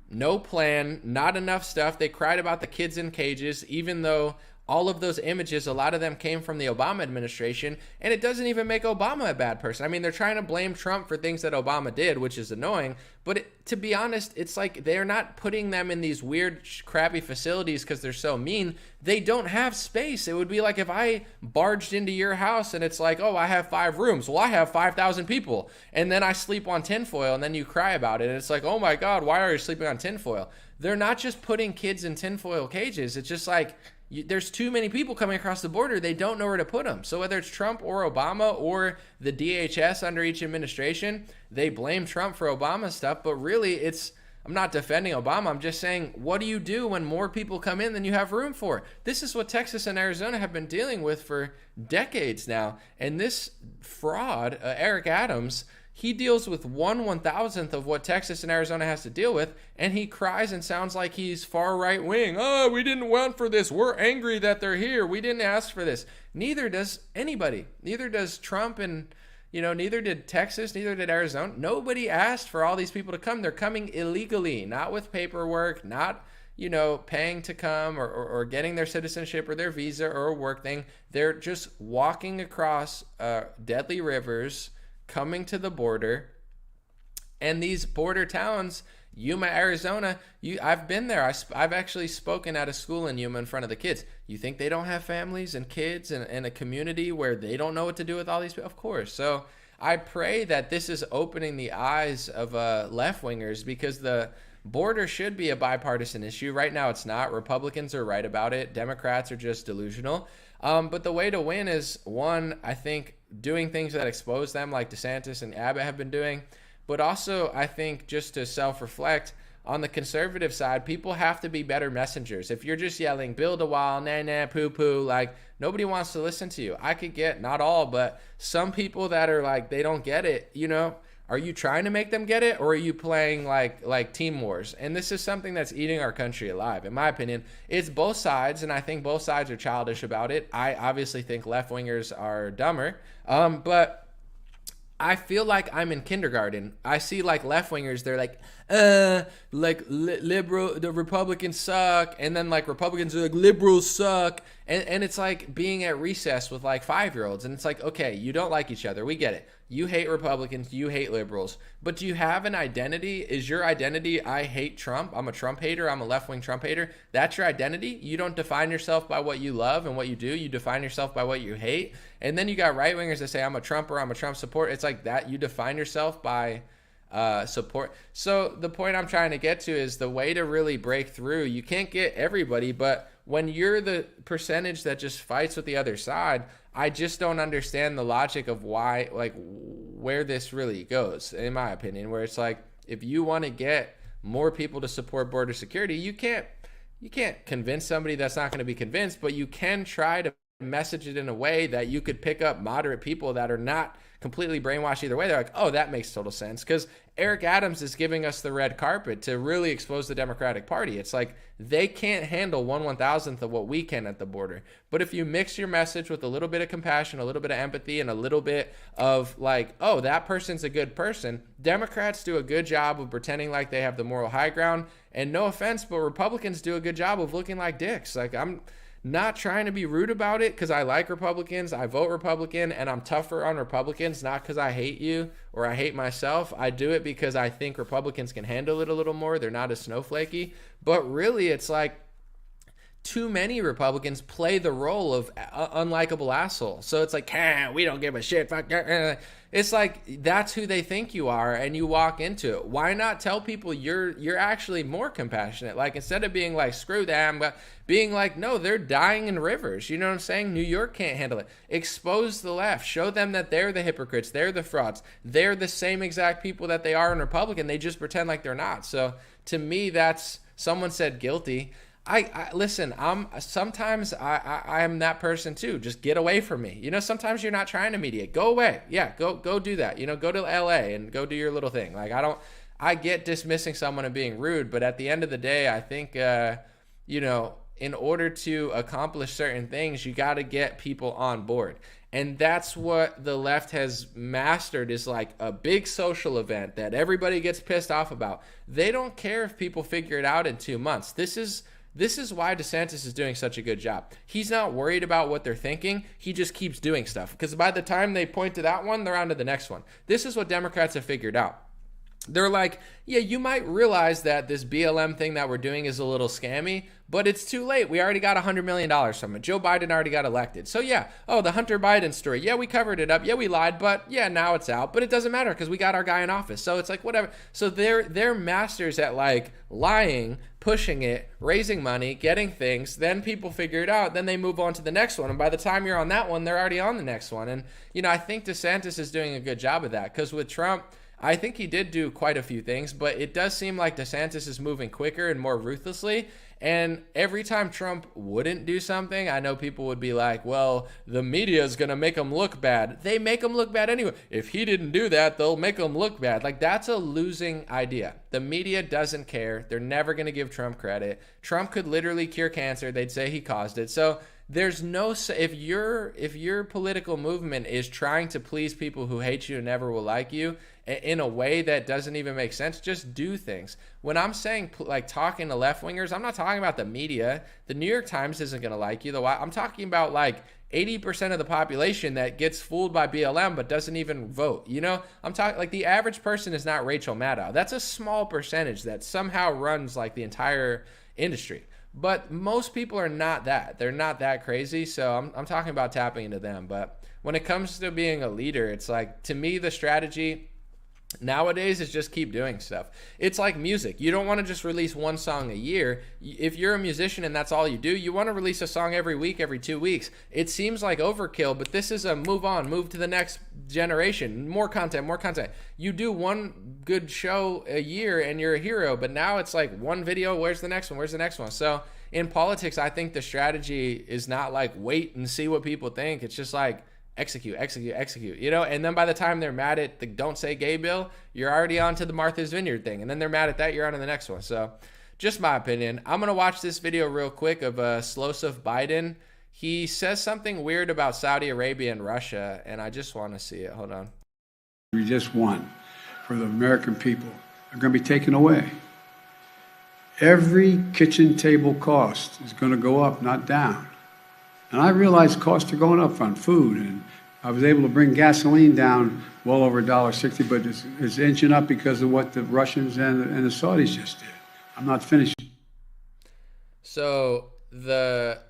no plan, not enough stuff. They cried about the kids in cages, even though all of those images, a lot of them came from the Obama administration, and it doesn't even make Obama a bad person. I mean, they're trying to blame Trump for things that Obama did, which is annoying, but to be honest, it's like they're not putting them in these weird, crappy facilities because they're so mean. They don't have space. It would be like if I barged into your house and it's like, oh, I have 5 rooms. Well, I have 5,000 people, and then I sleep on tinfoil, and then you cry about it, and it's like, oh my God, why are you sleeping on tinfoil? They're not just putting kids in tinfoil cages. It's just like, there's too many people coming across the border. They don't know where to put them. So whether it's Trump or Obama or the DHS under each administration, they blame Trump for Obama stuff. But really, I'm not defending Obama. I'm just saying, what do you do when more people come in than you have room for? This is what Texas and Arizona have been dealing with for decades now. And this fraud, Eric Adams, he deals with 1/1000th of what Texas and Arizona has to deal with, and he cries and sounds like he's far right wing. Oh, we didn't want for this. We're angry that they're here. We didn't ask for this. Neither does anybody. Neither does Trump, and neither did Texas, neither did Arizona. Nobody asked for all these people to come. They're coming illegally, not with paperwork, not paying to come or getting their citizenship or their visa or a work thing. They're just walking across deadly rivers, coming to the border. And these border towns, Yuma, Arizona, I've been there. I've actually spoken at a school in Yuma in front of the kids. You think they don't have families and kids and a community where they don't know what to do with all these people? Of course. So I pray that this is opening the eyes of left-wingers, because the border should be a bipartisan issue. Right now it's not. Republicans are right about it. Democrats are just delusional. But the way to win is, one, I think, doing things that expose them, like DeSantis and Abbott have been doing. But also, I think, just to self-reflect, on the conservative side, people have to be better messengers. If you're just yelling, build a wall, nah, nah, poo-poo, like, nobody wants to listen to you. I could get, not all, but some people that are like, they don't get it, Are you trying to make them get it, or are you playing like team wars? And this is something that's eating our country alive, in my opinion. It's both sides, and I think both sides are childish about it. I obviously think left-wingers are dumber, but I feel like I'm in kindergarten. I see like left-wingers, they're like, liberal, the Republicans suck, and then like Republicans are like, liberals suck, and it's like being at recess with like 5-year-olds, and it's like, okay, you don't like each other, we get it. You hate Republicans, you hate liberals, but do you have an identity? Is your identity, I hate Trump, I'm a Trump hater, I'm a left-wing Trump hater? That's your identity? You don't define yourself by what you love and what you do, you define yourself by what you hate. And then you got right-wingers that say, I'm a Trumper, I'm a Trump supporter. It's like that, you define yourself by support. So the point I'm trying to get to is, the way to really break through, you can't get everybody, but when you're the percentage that just fights with the other side, I just don't understand the logic of why, like, where this really goes, in my opinion, where it's like, if you want to get more people to support border security, you can't convince somebody that's not going to be convinced, but you can try to message it in a way that you could pick up moderate people that are not completely brainwashed either way. They're like, oh, that makes total sense. Because Eric Adams is giving us the red carpet to really expose the Democratic Party. It's like they can't handle 1/1000th of what we can at the border. But if you mix your message with a little bit of compassion, a little bit of empathy, and a little bit of like, oh, that person's a good person, Democrats do a good job of pretending like they have the moral high ground. And no offense, but Republicans do a good job of looking like dicks. Like, I'm not trying to be rude about it because I like Republicans. I vote Republican, and I'm tougher on Republicans, not because I hate you or I hate myself. I do it because I think Republicans can handle it a little more. They're not as snowflakey. But really, it's like too many Republicans play the role of unlikable asshole. So it's like, we don't give a shit. Fuck. It's like that's who they think you are, and you walk into it. Why not tell people you're actually more compassionate? Like, instead of being like, screw them, but being like, no, they're dying in rivers. You know what I'm saying? New York can't handle it. Expose the left. Show them that they're the hypocrites. They're the frauds. They're the same exact people that they are in Republican. They just pretend like they're not. So to me, that's, someone said guilty. I listen, sometimes I am that person too. Just get away from me. You know, sometimes you're not trying to mediate. Go away. Yeah, go do that. You know, go to LA and go do your little thing. Like, I get dismissing someone and being rude, but at the end of the day, I think, you know, in order to accomplish certain things, you got to get people on board. And that's what the left has mastered, is like a big social event that everybody gets pissed off about. They don't care if people figure it out in 2 months. This is why DeSantis is doing such a good job. He's not worried about what they're thinking. He just keeps doing stuff. Because by the time they point to that one, they're on to the next one. This is what Democrats have figured out. They're like, yeah, you might realize that this BLM thing that we're doing is a little scammy, but it's too late. We already got $100 million from it. Joe Biden already got elected. So yeah, oh, the Hunter Biden story. Yeah, we covered it up. Yeah, we lied, but yeah, now it's out. But it doesn't matter because we got our guy in office. So it's like, whatever. So they're masters at like lying, pushing it, raising money, getting things. Then people figure it out. Then they move on to the next one. And by the time you're on that one, they're already on the next one. And, you know, I think DeSantis is doing a good job of that, because with Trump, I think he did do quite a few things, but it does seem like DeSantis is moving quicker and more ruthlessly. And every time Trump wouldn't do something, I know people would be like, well, the media is going to make him look bad. They make him look bad anyway. If he didn't do that, they'll make him look bad. Like, that's a losing idea. The media doesn't care. They're never going to give Trump credit. Trump could literally cure cancer. They'd say he caused it. So there's no, if your political movement is trying to please people who hate you and never will like you in a way that doesn't even make sense, just do things. When I'm saying like talking to left wingers, I'm not talking about the media. The New York Times isn't going to like you. I'm talking about like 80% of the population that gets fooled by BLM but doesn't even vote. You know, I'm talking like the average person is not Rachel Maddow. That's a small percentage that somehow runs like the entire industry. But most people are not that. They're not that crazy. So I'm talking about tapping into them. But when it comes to being a leader, it's like, to me, the strategy nowadays is just keep doing stuff. It's like music. You don't want to just release one song a year. If you're a musician and that's all you do, you want to release a song every week, every 2 weeks. It seems like overkill, but this is a move on, move to the next generation. More content, more content. You do one good show a year and you're a hero, but now it's like one video, where's the next one? Where's the next one? So in politics, I think the strategy is not like wait and see what people think. It's just like execute, you know? And then by the time they're mad at the Don't Say Gay bill, you're already on to the Martha's Vineyard thing. And then they're mad at that, you're on to the next one. So just my opinion. I'm going to watch this video real quick of Slosif Biden. He says something weird about Saudi Arabia and Russia, and I just want to see it. Hold on. We just won for the American people. They're going to be taken away. Every kitchen table cost is going to go up, not down. And I realize costs are going up on food, and I was able to bring gasoline down well over $1.60, but it's inching up because of what the Russians and the Saudis just did. I'm not finished. So the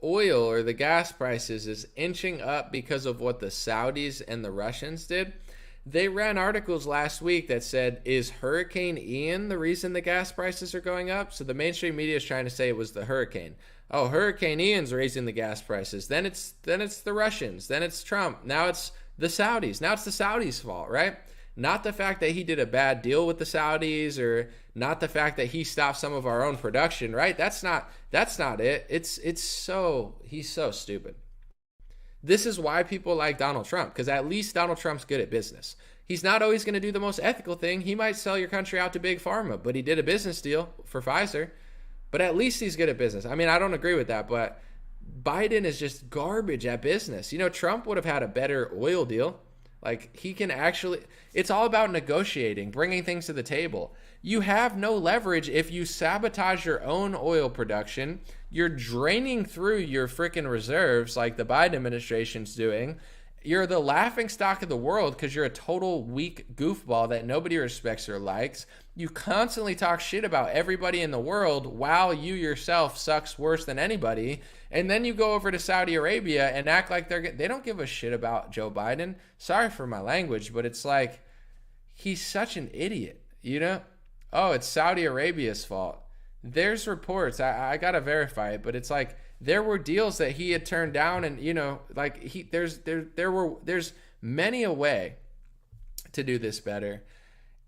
oil or the gas prices is inching up because of what the Saudis and the Russians did. They ran articles last week that said, is Hurricane Ian the reason the gas prices are going up? So the mainstream media is trying to say it was the hurricane. Oh, Hurricane Ian's raising the gas prices. Then it's the Russians. Then it's Trump. Now it's the Saudis. Now it's the Saudis' fault, right? Not the fact that he did a bad deal with the Saudis, or not the fact that he stopped some of our own production, right? That's not it. He's so stupid. This is why people like Donald Trump, because at least Donald Trump's good at business. He's not always going to do the most ethical thing. He might sell your country out to Big Pharma, but he did a business deal for Pfizer. But at least he's good at business. I mean, I don't agree with that, but Biden is just garbage at business. You know, Trump would have had a better oil deal. Like, he can actually, it's all about negotiating, bringing things to the table. You have no leverage if you sabotage your own oil production. You're draining through your freaking reserves like the Biden administration's doing. You're the laughing stock of the world because you're a total weak goofball that nobody respects or likes. You constantly talk shit about everybody in the world while you yourself sucks worse than anybody. And then you go over to Saudi Arabia and act like they don't give a shit about Joe Biden. Sorry for my language, but it's like, he's such an idiot, you know? Oh, it's Saudi Arabia's fault. There's reports, I gotta verify it, but it's like, there were deals that he had turned down, and you know, like there's many a way to do this better.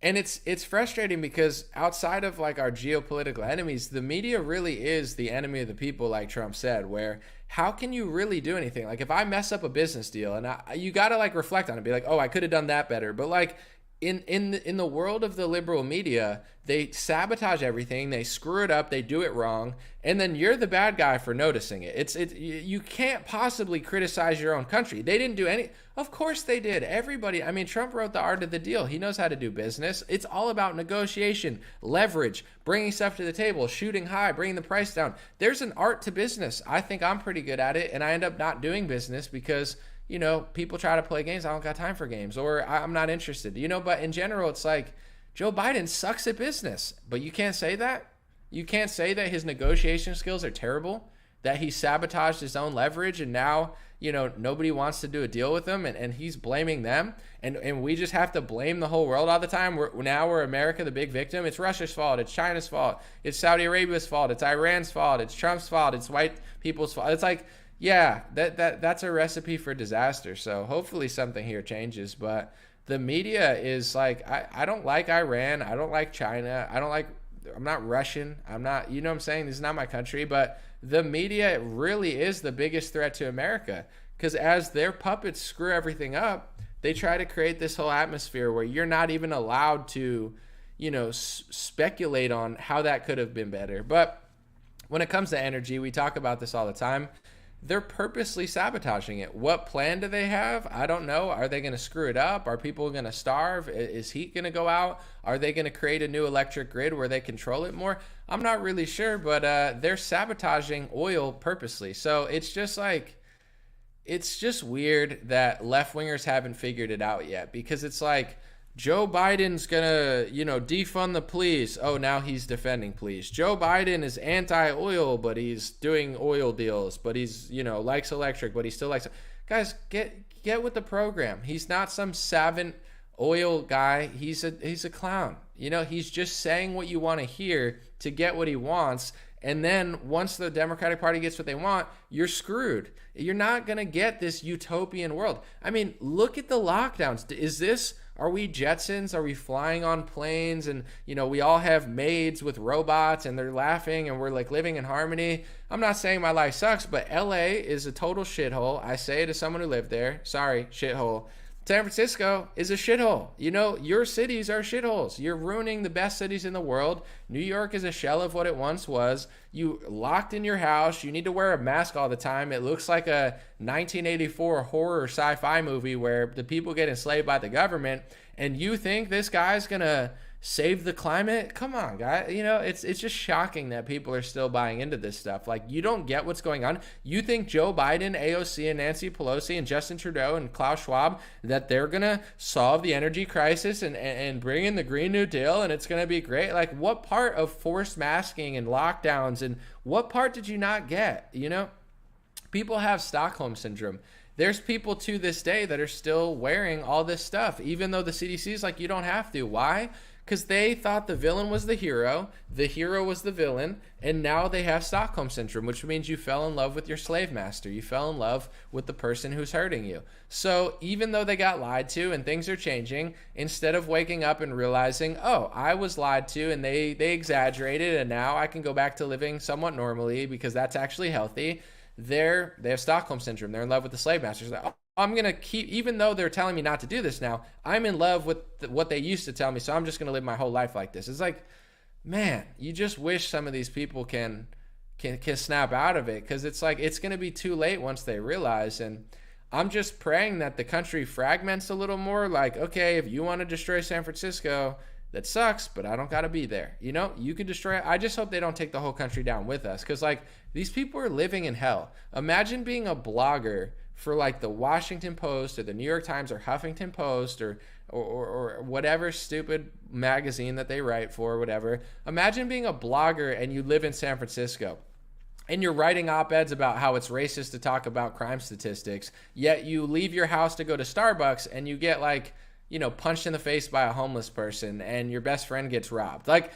And it's frustrating because outside of like our geopolitical enemies, the media really is the enemy of the people, like Trump said, where how can you really do anything? Like, if I mess up a business deal, and you got to like reflect on it, be like, oh, I could have done that better. But like in the world of the liberal media, they sabotage everything, they screw it up, they do it wrong, and then you're the bad guy for noticing it. You can't possibly criticize your own country. They didn't do any. Of course they did. Everybody. I mean, Trump wrote the art of the deal. He knows how to do business. It's all about negotiation, leverage, bringing stuff to the table, shooting high, bringing the price down. There's an art to business. I think I'm pretty good at it, and I end up not doing business because, you know, people try to play games. I don't got time for games, or I'm not interested, you know. But in general, it's like, Joe Biden sucks at business, but you can't say that. You can't say that his negotiation skills are terrible, that he sabotaged his own leverage, and now, you know, nobody wants to do a deal with him, and he's blaming them, and we just have to blame the whole world all the time. We're America, the big victim. It's Russia's fault. It's China's fault. It's Saudi Arabia's fault. It's Iran's fault. It's Trump's fault. It's white people's fault. It's like, yeah, that's a recipe for disaster. So hopefully something here changes. But the media is like, I don't like Iran. I don't like China. I'm not Russian. I'm not, you know what I'm saying? This is not my country. But the media really is the biggest threat to America, because as their puppets screw everything up, they try to create this whole atmosphere where you're not even allowed to, you know, speculate on how that could have been better. But when it comes to energy, we talk about this all the time. They're purposely sabotaging it. What plan do they have? I don't know. Are they going to screw it up? Are people going to starve? Is heat going to go out? Are they going to create a new electric grid where they control it more? I'm not really sure, but they're sabotaging oil purposely. So it's just like, it's just weird that left-wingers haven't figured it out yet, because it's like, Joe Biden's gonna, you know, defund the police. Oh, now he's defending police. Joe Biden is anti-oil, but he's doing oil deals. But he's, you know, likes electric, but he still likes it. Guys, get with the program. He's not some savant oil guy. He's a clown. You know, he's just saying what you want to hear to get what he wants. And then once the Democratic Party gets what they want, you're screwed. You're not gonna get this utopian world. I mean, look at the lockdowns. Are we Jetsons? Are we flying on planes? And, you know, we all have maids with robots and they're laughing and we're like living in harmony. I'm not saying my life sucks, but LA is a total shithole. I say it as someone who lived there. Sorry, shithole. San Francisco is a shithole. You know, your cities are shitholes. You're ruining the best cities in the world. New York is a shell of what it once was. You locked in your house. You need to wear a mask all the time. It looks like a 1984 horror sci-fi movie where the people get enslaved by the government. And you think this guy's going to save the climate? Come on, guy. You know, it's just shocking that people are still buying into this stuff. Like, you don't get what's going on. You think Joe Biden, AOC, and Nancy Pelosi, and Justin Trudeau, and Klaus Schwab, that they're going to solve the energy crisis and bring in the Green New Deal and it's going to be great? Like, what part of forced masking and lockdowns, and what part did you not get? You know, people have Stockholm Syndrome. there's people to this day that are still wearing all this stuff, even though the CDC is like, you don't have to. Why? Because they thought the villain was the hero was the villain, and now they have Stockholm Syndrome, which means you fell in love with your slave master. You fell in love with the person who's hurting you. So even though they got lied to and things are changing, instead of waking up and realizing, oh, I was lied to and they exaggerated and now I can go back to living somewhat normally because that's actually healthy, they have Stockholm Syndrome. They're in love with the slave masters. Like, oh, I'm going to keep, even though they're telling me not to do this now, I'm in love with what they used to tell me, so I'm just going to live my whole life like this. It's like, man, you just wish some of these people can snap out of it, because it's like, it's going to be too late once they realize. And I'm just praying that the country fragments a little more. Like, okay, if you want to destroy San Francisco, that sucks, but I don't got to be there. You know, you can destroy it. I just hope they don't take the whole country down with us, because like, these people are living in hell. Imagine being a blogger for like the Washington Post or the New York Times or Huffington Post or whatever stupid magazine that they write for, whatever. Imagine being a blogger and you live in San Francisco and you're writing op-eds about how it's racist to talk about crime statistics, yet you leave your house to go to Starbucks and you get like, you know, punched in the face by a homeless person and your best friend gets robbed. Like,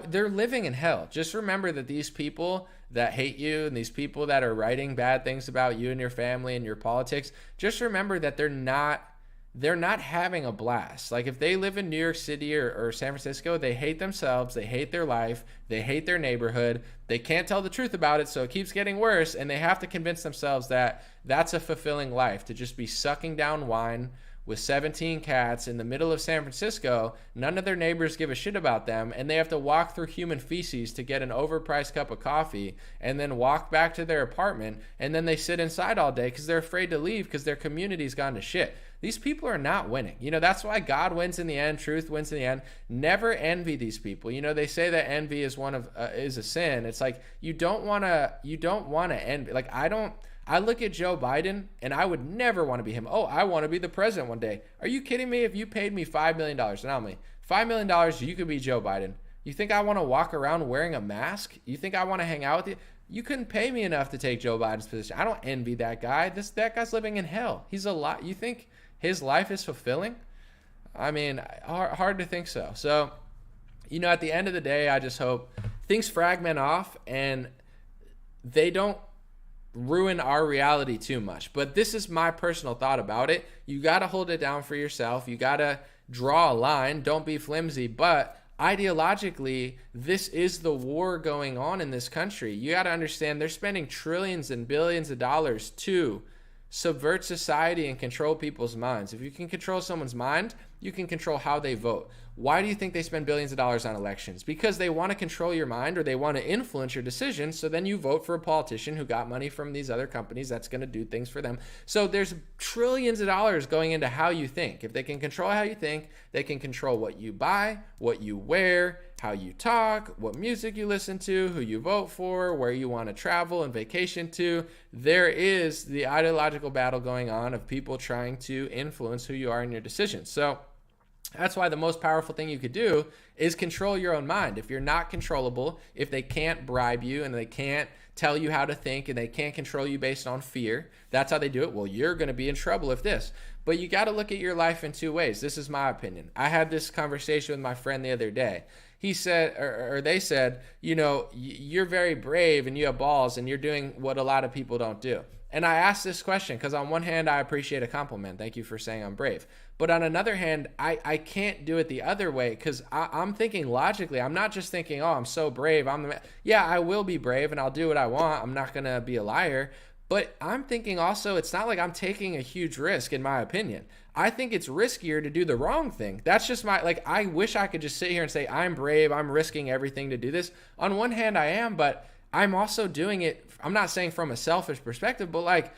they're living in hell. Just remember that these people that hate you and these people that are writing bad things about you and your family and your politics, just remember that they're not having a blast. Like, if they live in New York City or San Francisco, they hate themselves, they hate their life, they hate their neighborhood, they can't tell the truth about it, so it keeps getting worse, and they have to convince themselves that that's a fulfilling life, to just be sucking down wine with 17 cats in the middle of San Francisco. None of their neighbors give a shit about them, and they have to walk through human feces to get an overpriced cup of coffee and then walk back to their apartment, and then they sit inside all day because they're afraid to leave because their community's gone to shit. These people are not winning. You know, that's why God wins in the end, truth wins in the end. Never envy these people. You know, they say that envy is is a sin. It's like, you don't want to envy. Like, I look at Joe Biden and I would never want to be him. Oh, I want to be the president one day. Are you kidding me? If you paid me $5 million, not me, $5 million, you could be Joe Biden. You think I want to walk around wearing a mask? You think I want to hang out with you? You couldn't pay me enough to take Joe Biden's position. I don't envy that guy. That guy's living in hell. He's a lot. You think his life is fulfilling? I mean, hard to think so. So, you know, at the end of the day, I just hope things fragment off and they don't ruin our reality too much. But this is my personal thought about it. You got to hold it down for yourself. You got to draw a line. Don't be flimsy. But ideologically, this is the war going on in this country. You got to understand, they're spending trillions and billions of dollars to subvert society and control people's minds. If you can control someone's mind, you can control how they vote. Why do you think they spend billions of dollars on elections? Because they want to control your mind, or they want to influence your decisions, so then you vote for a politician who got money from these other companies that's going to do things for them. So there's trillions of dollars going into how you think. If they can control how you think, they can control what you buy, what you wear, how you talk, what music you listen to, who you vote for, where you want to travel and vacation to. There is the ideological battle going on of people trying to influence who you are in your decisions. So that's why the most powerful thing you could do is control your own mind. If you're not controllable, if they can't bribe you and they can't tell you how to think and they can't control you based on fear, that's how they do it. Well, you're going to be in trouble if this. But you got to look at your life in two ways. This is my opinion. I had this conversation with my friend the other day. He said, or they said, you know, you're very brave and you have balls and you're doing what a lot of people don't do. And I asked this question because on one hand, I appreciate a compliment. Thank you for saying I'm brave. But on another hand, I can't do it the other way, because I'm thinking logically. I'm not just thinking, oh, I'm so brave. Yeah, I will be brave and I'll do what I want. I'm not going to be a liar. But I'm thinking also, it's not like I'm taking a huge risk, in my opinion. I think it's riskier to do the wrong thing. That's just I wish I could just sit here and say, I'm brave, I'm risking everything to do this. On one hand, I am, but I'm also doing it, I'm not saying from a selfish perspective, but like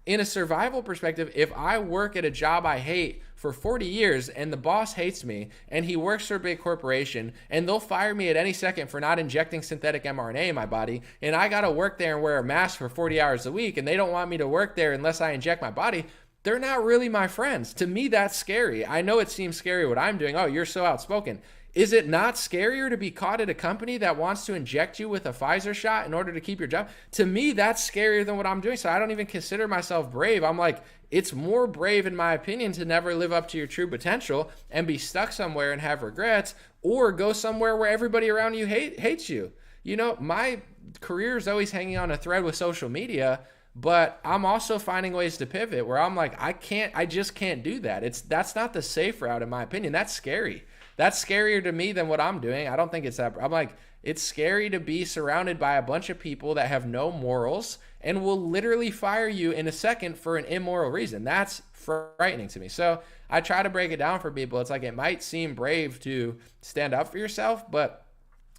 in a survival perspective. If I work at a job I hate for 40 years and the boss hates me and he works for a big corporation and they'll fire me at any second for not injecting synthetic mRNA in my body, and I got to work there and wear a mask for 40 hours a week, and they don't want me to work there unless I inject my body, they're not really my friends. To me, that's scary. I know it seems scary what I'm doing. Oh, you're so outspoken. Is it not scarier to be caught at a company that wants to inject you with a Pfizer shot in order to keep your job? To me, that's scarier than what I'm doing. So I don't even consider myself brave. I'm like, it's more brave, in my opinion, to never live up to your true potential and be stuck somewhere and have regrets, or go somewhere where everybody around you hates you. My career is always hanging on a thread with social media, but I'm also finding ways to pivot where I'm like, I just can't do that. That's not the safe route, in my opinion. That's scary. That's scarier to me than what I'm doing. I don't think it's that. I'm like, it's scary to be surrounded by a bunch of people that have no morals and will literally fire you in a second for an immoral reason. That's frightening to me. So I try to break it down for people. It's like, it might seem brave to stand up for yourself, but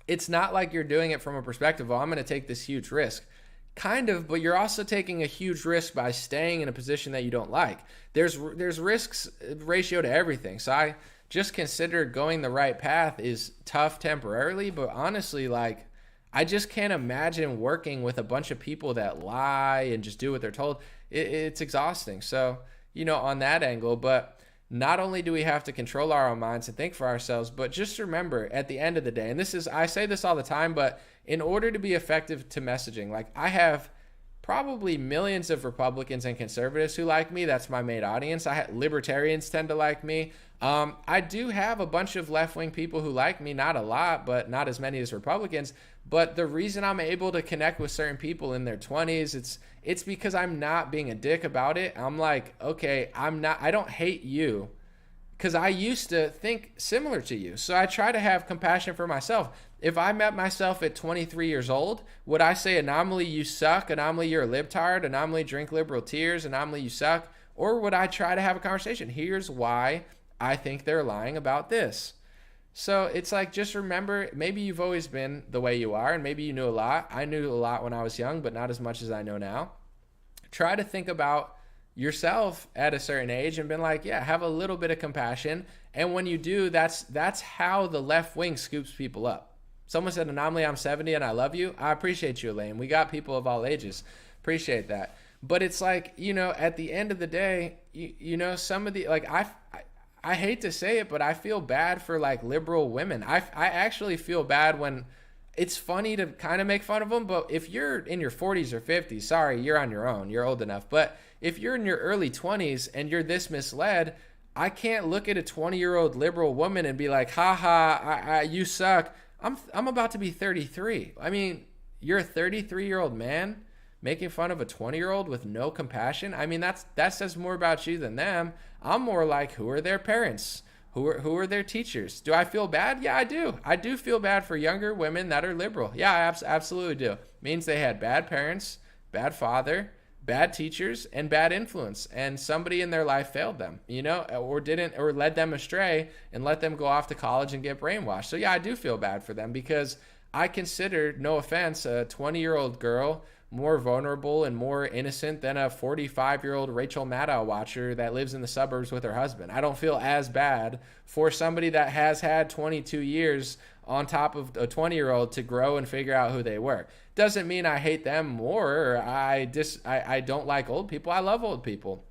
it's not like you're doing it from a perspective, I'm going to take this huge risk. Kind of, but you're also taking a huge risk by staying in a position that you don't like. There's risks ratio to everything. So I just consider going the right path is tough temporarily, but honestly, like, I just can't imagine working with a bunch of people that lie and just do what they're told. It's exhausting. So, on that angle, but not only do we have to control our own minds and think for ourselves, but just remember at the end of the day, and I say this all the time, but in order to be effective to messaging, like, I have probably millions of Republicans and conservatives who like me. That's my main audience. Libertarians tend to like me. I do have a bunch of left-wing people who like me, not a lot, but not as many as Republicans. But the reason I'm able to connect with certain people in their 20s, it's because I'm not being a dick about it. I'm like, okay, I don't hate you, because I used to think similar to you. So I try to have compassion for myself. If I met myself at 23 years old, would I say, Anomaly, you suck, Anomaly, you're a libtard, Anomaly, drink liberal tears, Anomaly, you suck? Or would I try to have a conversation? Here's why I think they're lying about this. So it's like, just remember, maybe you've always been the way you are, and maybe you knew a lot. I knew a lot when I was young, but not as much as I know now. Try to think about yourself at a certain age and been like, yeah, have a little bit of compassion. And when you do, that's how the left wing scoops people up. Someone said, Anomaly, I'm 70 and I love you. I appreciate you, Elaine. We got people of all ages. Appreciate that. But it's like, at the end of the day, some of the, like, I hate to say it, but I feel bad for, like, liberal women. I actually feel bad when it's funny to kind of make fun of them. But if you're in your 40s or 50s, sorry, you're on your own. You're old enough. But if you're in your early 20s and you're this misled, I can't look at a 20-year-old liberal woman and be like, haha, you suck. I'm about to be 33. I mean, you're a 33-year-old man making fun of a 20-year-old with no compassion. I mean, that says more about you than them. I'm more like, who are their parents? Who are their teachers? Do I feel bad? Yeah, I do. I do feel bad for younger women that are liberal. Yeah, I absolutely do. It means they had bad parents, bad father, bad teachers, and bad influence, and somebody in their life failed them, or led them astray and let them go off to college and get brainwashed. So yeah, I do feel bad for them, because I consider, no offense, a 20-year-old girl more vulnerable and more innocent than a 45-year-old Rachel Maddow watcher that lives in the suburbs with her husband. I don't feel as bad for somebody that has had 22 years on top of a 20-year-old to grow and figure out who they were. Doesn't mean I hate them more, or I don't like old people. I love old people.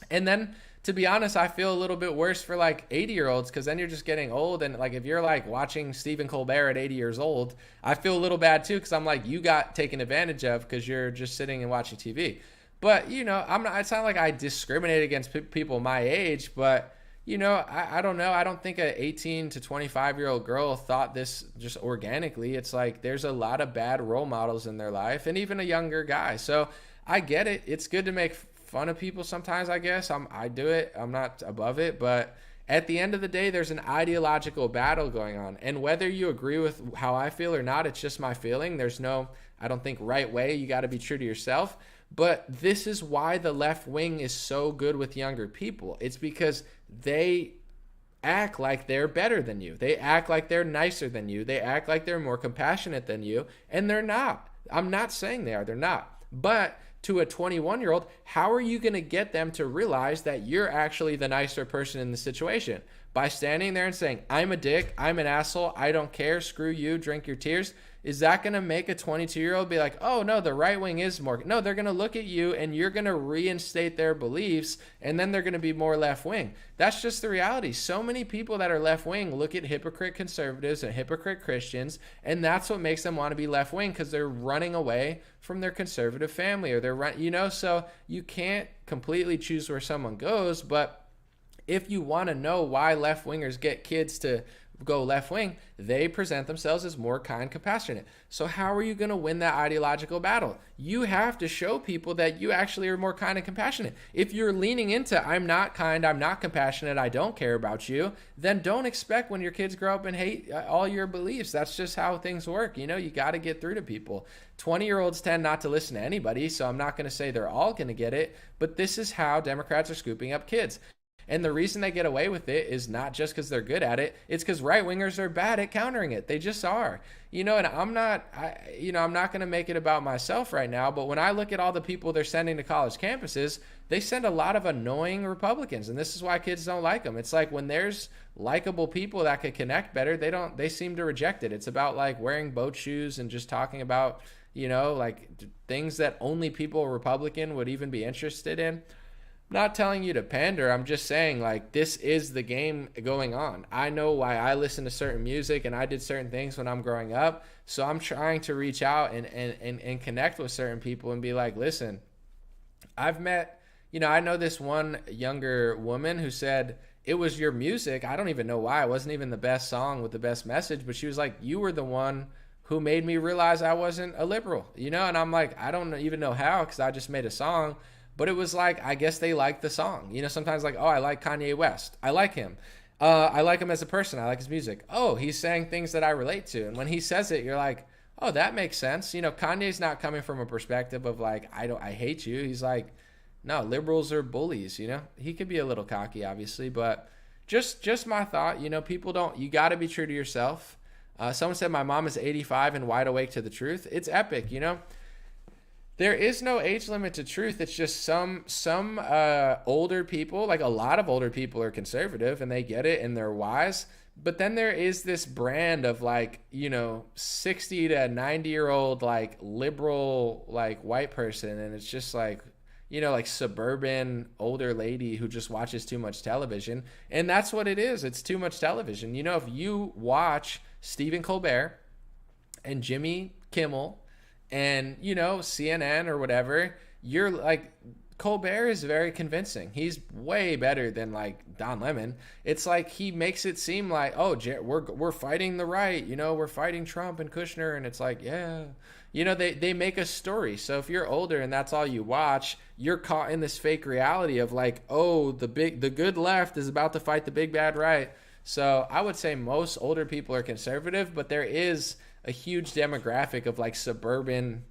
And then, to be honest, I feel a little bit worse for, like, 80-year-olds, because then you're just getting old. And, like, if you're, like, watching Stephen Colbert at 80 years old, I feel a little bad too, because I'm like, you got taken advantage of because you're just sitting and watching TV. But, I'm not. It's not like I discriminate against people my age, but I don't know. I don't think a 18 to 25-year-old girl thought this just organically. It's like, there's a lot of bad role models in their life, and even a younger guy. So I get it. It's good to make fun of people sometimes, I guess. I do it. I'm not above it. But at the end of the day, there's an ideological battle going on. And whether you agree with how I feel or not, it's just my feeling. There's no, I don't think, right way. You got to be true to yourself. But this is why the left wing is so good with younger people. It's because they act like they're better than you. They act like they're nicer than you. They act like they're more compassionate than you. And they're not. I'm not saying they are. They're not. But to a 21-year-old, how are you going to get them to realize that you're actually the nicer person in the situation? by standing there and saying, I'm a dick, I'm an asshole, I don't care, screw you, drink your tears, is that going to make a 22-year-old be like, oh, no, the right wing is more? No, they're going to look at you and you're going to reinstate their beliefs, and then they're going to be more left wing. That's just the reality. So many people that are left wing look at hypocrite conservatives and hypocrite Christians, and that's what makes them want to be left wing, because they're running away from their conservative family, or they're so you can't completely choose where someone goes. But if you want to know why left wingers get kids to go left wing, they present themselves as more kind, compassionate. So how are you going to win that ideological battle? You have to show people that you actually are more kind and compassionate. If you're leaning into, I'm not kind, I'm not compassionate, I don't care about you, then don't expect when your kids grow up and hate all your beliefs. That's just how things work. You got to get through to people. 20-year-olds tend not to listen to anybody, so I'm not going to say they're all going to get it, but this is how Democrats are scooping up kids. And the reason they get away with it is not just because they're good at it. It's because right-wingers are bad at countering it. They just are. And I'm not going to make it about myself right now, but when I look at all the people they're sending to college campuses, they send a lot of annoying Republicans, and this is why kids don't like them. It's like when there's likable people that could connect better, they seem to reject it. It's about like wearing boat shoes and just talking about, like things that only people Republican would even be interested in. Not telling you to pander. I'm just saying, like, this is the game going on. I know why I listen to certain music and I did certain things when I'm growing up. So I'm trying to reach out and connect with certain people and be like, listen, I've met, I know this one younger woman who said, it was your music. I don't even know why. It wasn't even the best song with the best message, but she was like, you were the one who made me realize I wasn't a liberal, and I'm like, I don't even know how, because I just made a song. But it was like, I guess they liked the song. Sometimes like, oh, I like Kanye West. I like him. I like him as a person. I like his music. Oh, he's saying things that I relate to. And when he says it, you're like, oh, that makes sense. Kanye's not coming from a perspective of like, I hate you. He's like, no, liberals are bullies. He could be a little cocky, obviously, but just my thought. You got to be true to yourself. Someone said my mom is 85 and wide awake to the truth. It's epic. There is no age limit to truth. It's just some older people, like a lot of older people, are conservative and they get it and they're wise. But then there is this brand of like, 60 to 90-year-old like liberal like white person, and it's just like, like suburban older lady who just watches too much television. And that's what it is. It's too much television. If you watch Stephen Colbert and Jimmy Kimmel and CNN or whatever, you're like, Colbert is very convincing. He's way better than like Don Lemon. It's like he makes it seem like, oh, we're fighting the right, we're fighting Trump and Kushner, and it's like, yeah, they make a story. So if you're older and that's all you watch, you're caught in this fake reality of like, oh, the good left is about to fight the big bad right. So I would say most older people are conservative, but there is a huge demographic of like suburban,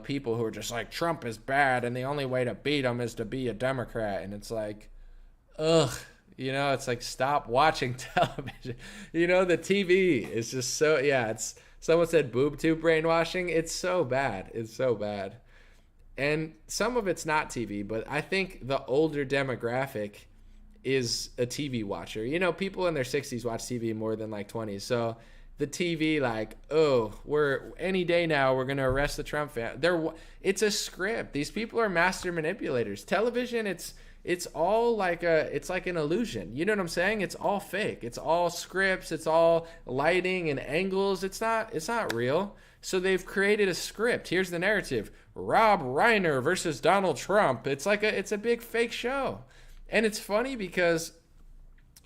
people who are just like, Trump is bad and the only way to beat him is to be a Democrat. And it's like, ugh, it's like, stop watching television. The TV is just so, someone said boob tube brainwashing. It's so bad. It's so bad. And some of it's not TV, but I think the older demographic is a TV watcher. People in their 60s watch TV more than like 20s. So the TV, like, oh, we're any day now we're gonna arrest the Trump fan. It's a script. These people are master manipulators. Television, it's all like it's like an illusion. You know what I'm saying? It's all fake. It's all scripts. It's all lighting and angles. It's not real. So they've created a script. Here's the narrative: Rob Reiner versus Donald Trump. It's a big fake show, and it's funny because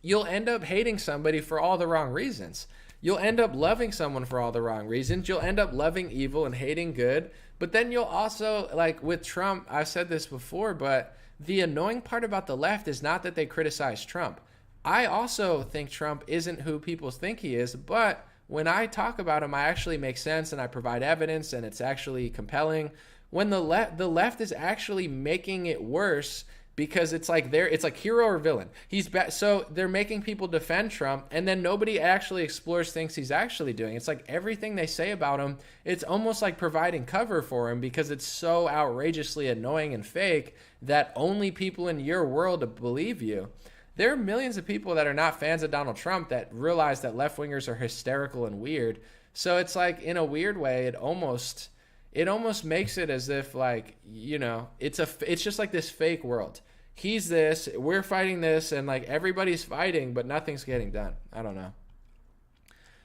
you'll end up hating somebody for all the wrong reasons. You'll end up loving someone for all the wrong reasons. You'll end up loving evil and hating good. But then you'll also, like with Trump, I've said this before, but the annoying part about the left is not that they criticize Trump. I also think Trump isn't who people think he is, but when I talk about him, I actually make sense and I provide evidence and it's actually compelling. When the left is actually making it worse, because it's like hero or villain. So they're making people defend Trump, and then nobody actually explores things he's actually doing. It's like everything they say about him, it's almost like providing cover for him because it's so outrageously annoying and fake that only people in your world believe you. there are millions of people that are not fans of Donald Trump that realize that left-wingers are hysterical and weird. So it's like, in a weird way, it almost makes it as if, like, you know, it's just like this fake world. He's this, we're fighting this, and like everybody's fighting, but nothing's getting done. I don't know.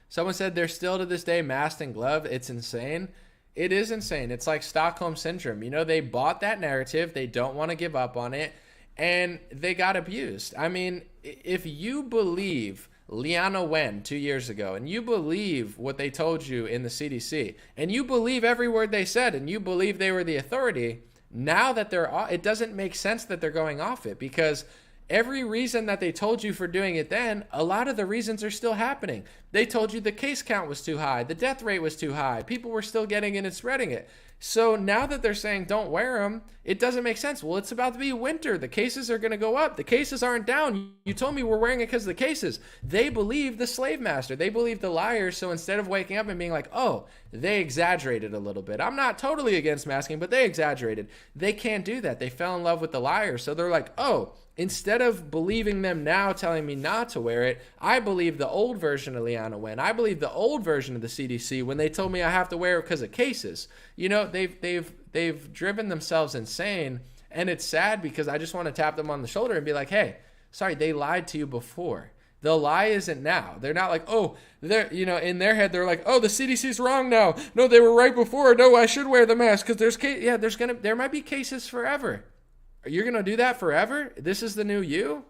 Someone said they're still to this day masked and gloved. It's insane. It is insane. It's like Stockholm Syndrome. You know, they bought that narrative. They don't want to give up on it. And they got abused. I mean, if you believe Leana Wen 2 years ago, and you believe what they told you in the CDC, and you believe every word they said, and you believe they were the authority, now that it doesn't make sense that they're going off it, because every reason that they told you for doing it then, a lot of the reasons are still happening. They told you the case count was too high, the death rate was too high, people were still getting it and spreading it. So now that they're saying don't wear them, it doesn't make sense. Well, it's about to be winter. The cases are going to go up. The cases aren't down. You told me we're wearing it because of the cases. They believe the slave master. They believe the liars. So instead of waking up and being like, oh, they exaggerated a little bit. I'm not totally against masking, but they exaggerated. They can't do that. They fell in love with the liars. So they're like, oh, instead of believing them now telling me not to wear it, I believe the old version of Leana Wen. I believe the old version of the CDC when they told me I have to wear it because of cases. You know, they've driven themselves insane, and it's sad because I just want to tap them on the shoulder and be like, hey, sorry, they lied to you before. The lie isn't now. They're not like, oh, they're, you know, in their head, they're like, oh, the CDC's wrong now. No, they were right before. No, I should wear the mask because there might be cases forever. You're going to do that forever? This is the new you?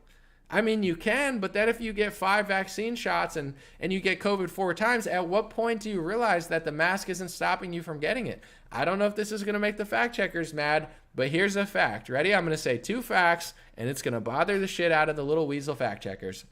I mean, you can, but then if you get 5 vaccine shots and you get COVID 4 times, at what point do you realize that the mask isn't stopping you from getting it? I don't know if this is going to make the fact checkers mad, but here's a fact. Ready? I'm going to say 2 facts, and it's going to bother the shit out of the little weasel fact checkers.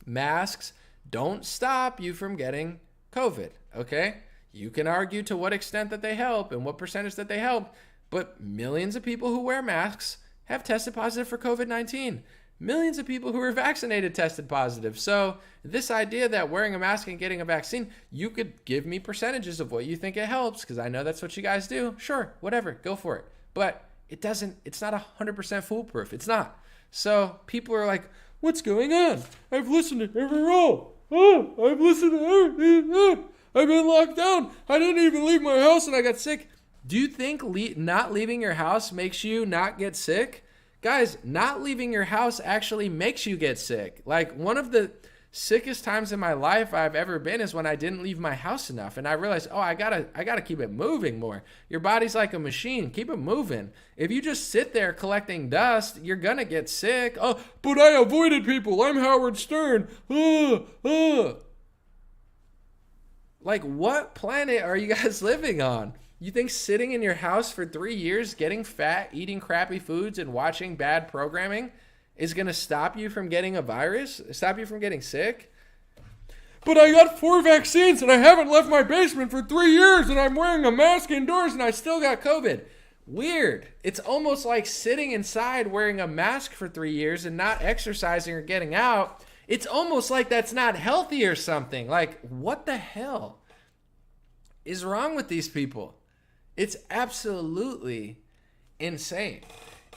Masks don't stop you from getting COVID, okay? You can argue to what extent that they help and what percentage that they help, but millions of people who wear masks have tested positive for COVID-19. Millions of people who are vaccinated tested positive. So this idea that wearing a mask and getting a vaccine, you could give me percentages of what you think it helps, because I know that's what you guys do. Sure, whatever, go for it. But it's not 100% foolproof. It's not. So people are like, what's going on? I've listened to every rule. I've listened to everything. I've been locked down. I didn't even leave my house and I got sick. Do you think not leaving your house makes you not get sick? Guys, not leaving your house actually makes you get sick. Like, one of the sickest times in my life I've ever been is when I didn't leave my house enough. And I realized, oh, I gotta keep it moving more. Your body's like a machine. Keep it moving. If you just sit there collecting dust, you're gonna get sick. Oh, but I avoided people. I'm Howard Stern. Like, what planet are you guys living on? You think sitting in your house for 3 years, getting fat, eating crappy foods, and watching bad programming is going to stop you from getting a virus? Stop you from getting sick? But I got 4 vaccines and I haven't left my basement for 3 years and I'm wearing a mask indoors and I still got COVID. Weird. It's almost like sitting inside wearing a mask for 3 years and not exercising or getting out. It's almost like that's not healthy or something. Like, what the hell is wrong with these people? It's absolutely insane.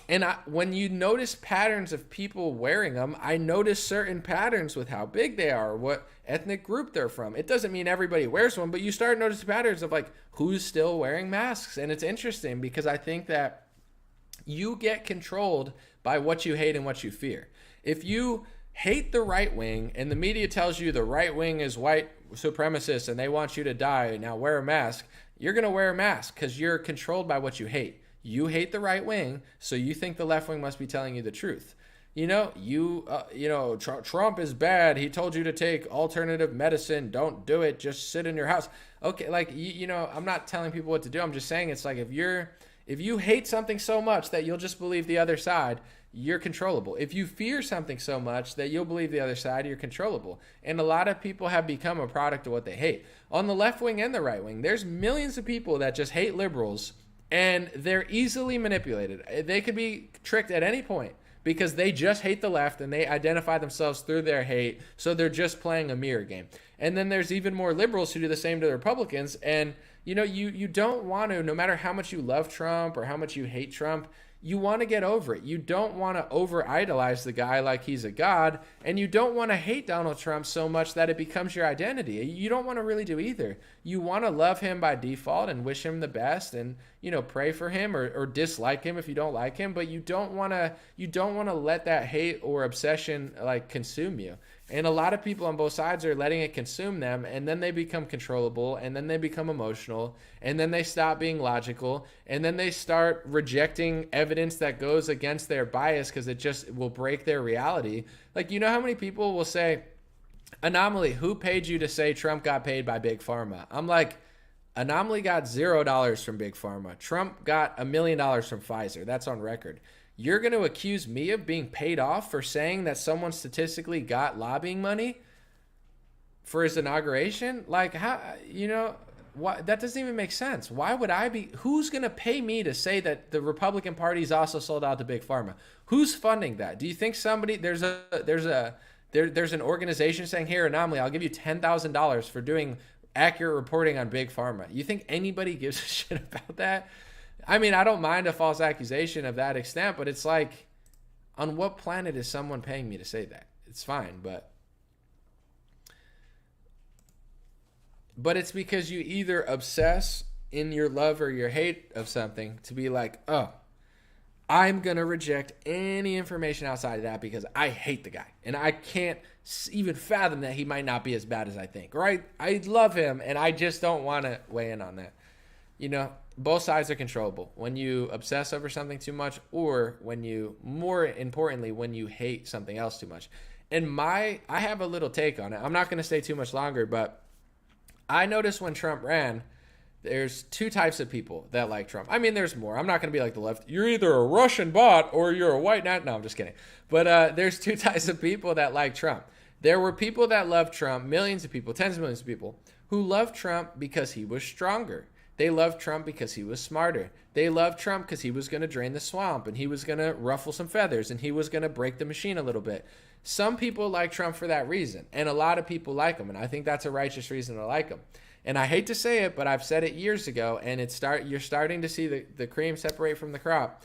And when you notice patterns of people wearing them, I notice certain patterns with how big they are, what ethnic group they're from. It doesn't mean everybody wears one, but you start noticing patterns of like who's still wearing masks. And it's interesting because I think that you get controlled by what you hate and what you fear. If you hate the right wing and the media tells you the right wing is white supremacists and they want you to die, now wear a mask, you're going to wear a mask because you're controlled by what you hate. You hate the right wing, so you think the left wing must be telling you the truth. Trump is bad. He told you to take alternative medicine. Don't do it. Just sit in your house. Okay, I'm not telling people what to do. I'm just saying it's like if you hate something so much that you'll just believe the other side, you're controllable. If you fear something so much that you'll believe the other side, you're controllable. And a lot of people have become a product of what they hate. On the left wing and the right wing, there's millions of people that just hate liberals, and they're easily manipulated. They could be tricked at any point because they just hate the left and they identify themselves through their hate, so they're just playing a mirror game. And then there's even more liberals who do the same to the Republicans, and you don't want to, no matter how much you love Trump or how much you hate Trump, you want to get over it. You don't want to over idolize the guy like he's a god, and you don't want to hate Donald Trump so much that it becomes your identity. You don't want to really do either. You want to love him by default and wish him the best, and pray for him or dislike him if you don't like him, but you don't want to let that hate or obsession like consume you. And a lot of people on both sides are letting it consume them, and then they become controllable, and then they become emotional, and then they stop being logical, and then they start rejecting evidence that goes against their bias because it just will break their reality. Like, how many people will say, Anomaly, who paid you to say Trump got paid by Big Pharma? I'm like, Anomaly got $0 from Big Pharma. Trump got $1 million from Pfizer. That's on record. You're going to accuse me of being paid off for saying that someone statistically got lobbying money for his inauguration? Like, how, what, that doesn't even make sense. Why would I be, who's going to pay me to say that the Republican Party's also sold out to Big Pharma? Who's funding that? Do you think somebody, there's an organization saying, here, Anomaly, I'll give you $10,000 for doing accurate reporting on Big Pharma. You think anybody gives a shit about that? I mean, I don't mind a false accusation of that extent, but it's like, on what planet is someone paying me to say that? It's fine, but it's because you either obsess in your love or your hate of something to be like, oh, I'm going to reject any information outside of that because I hate the guy. And I can't even fathom that he might not be as bad as I think. Or I love him and I just don't want to weigh in on that. Both sides are controllable. When you obsess over something too much, or more importantly, when you hate something else too much. And I have a little take on it. I'm not going to stay too much longer, but I noticed when Trump ran, there's two types of people that like Trump. I mean, there's more. I'm not going to be like the left. You're either a Russian bot or you're a white nat. No, I'm just kidding. But there's two types of people that like Trump. There were people that loved Trump, millions of people, tens of millions of people, who loved Trump because he was stronger. They loved Trump because he was smarter. They loved Trump because he was going to drain the swamp and he was going to ruffle some feathers and he was going to break the machine a little bit. Some people like Trump for that reason, and a lot of people like him, and I think that's a righteous reason to like him. And I hate to say it, but I've said it years ago, and you're starting to see the cream separate from the crop.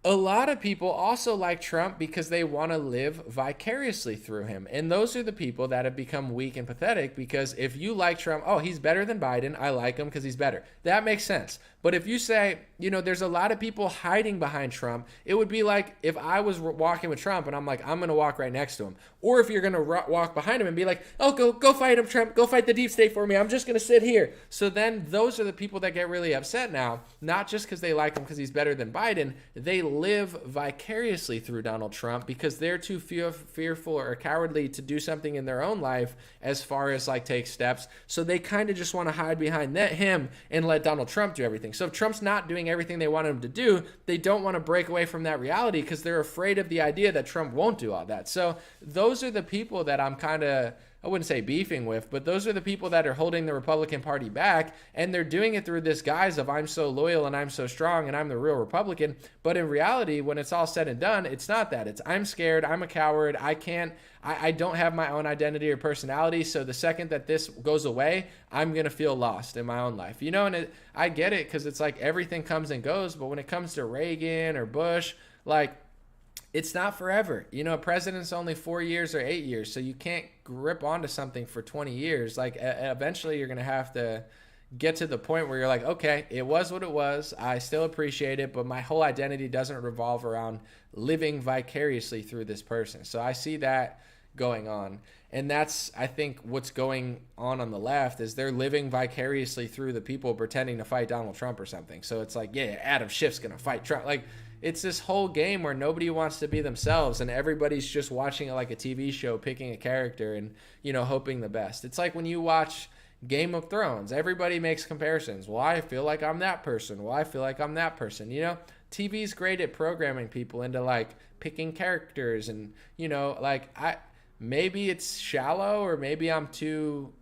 A lot of people also like Trump because they want to live vicariously through him. And those are the people that have become weak and pathetic, because if you like Trump, oh, he's better than Biden, I like him because he's better. That makes sense. But if you say, there's a lot of people hiding behind Trump, it would be like if I was walking with Trump and I'm like, I'm going to walk right next to him. Or if you're going to walk behind him and be like, oh, go fight him, Trump. Go fight the deep state for me. I'm just going to sit here. So then those are the people that get really upset now, not just because they like him because he's better than Biden. They live vicariously through Donald Trump because they're too fearful or cowardly to do something in their own life as far as like take steps. So they kind of just want to hide behind him and let Donald Trump do everything. So if Trump's not doing everything they want him to do, they don't want to break away from that reality because they're afraid of the idea that Trump won't do all that. So those are the people that I'm kind of, I wouldn't say beefing with, but those are the people that are holding the Republican Party back, and they're doing it through this guise of I'm so loyal and I'm so strong and I'm the real Republican. But in reality, when it's all said and done, it's not that. It's I'm scared, I'm a coward, I don't have my own identity or personality, so the second that this goes away, I'm going to feel lost in my own life. And I get it because it's like everything comes and goes, but when it comes to Reagan or Bush, like, it's not forever. A president's only 4 years or 8 years, so you can't grip onto something for 20 years. Like, eventually you're going to have to get to the point where you're like, okay, it was what it was. I still appreciate it, but my whole identity doesn't revolve around living vicariously through this person. So I see that going on. And that's, I think, what's going on the left is they're living vicariously through the people pretending to fight Donald Trump or something. So it's like, yeah, Adam Schiff's going to fight Trump. Like, it's this whole game where nobody wants to be themselves and everybody's just watching it like a TV show, picking a character and, hoping the best. It's like when you watch Game of Thrones, everybody makes comparisons. Well, I feel like I'm that person. Well, I feel like I'm that person. TV's great at programming people into like picking characters and, maybe it's shallow or maybe I'm too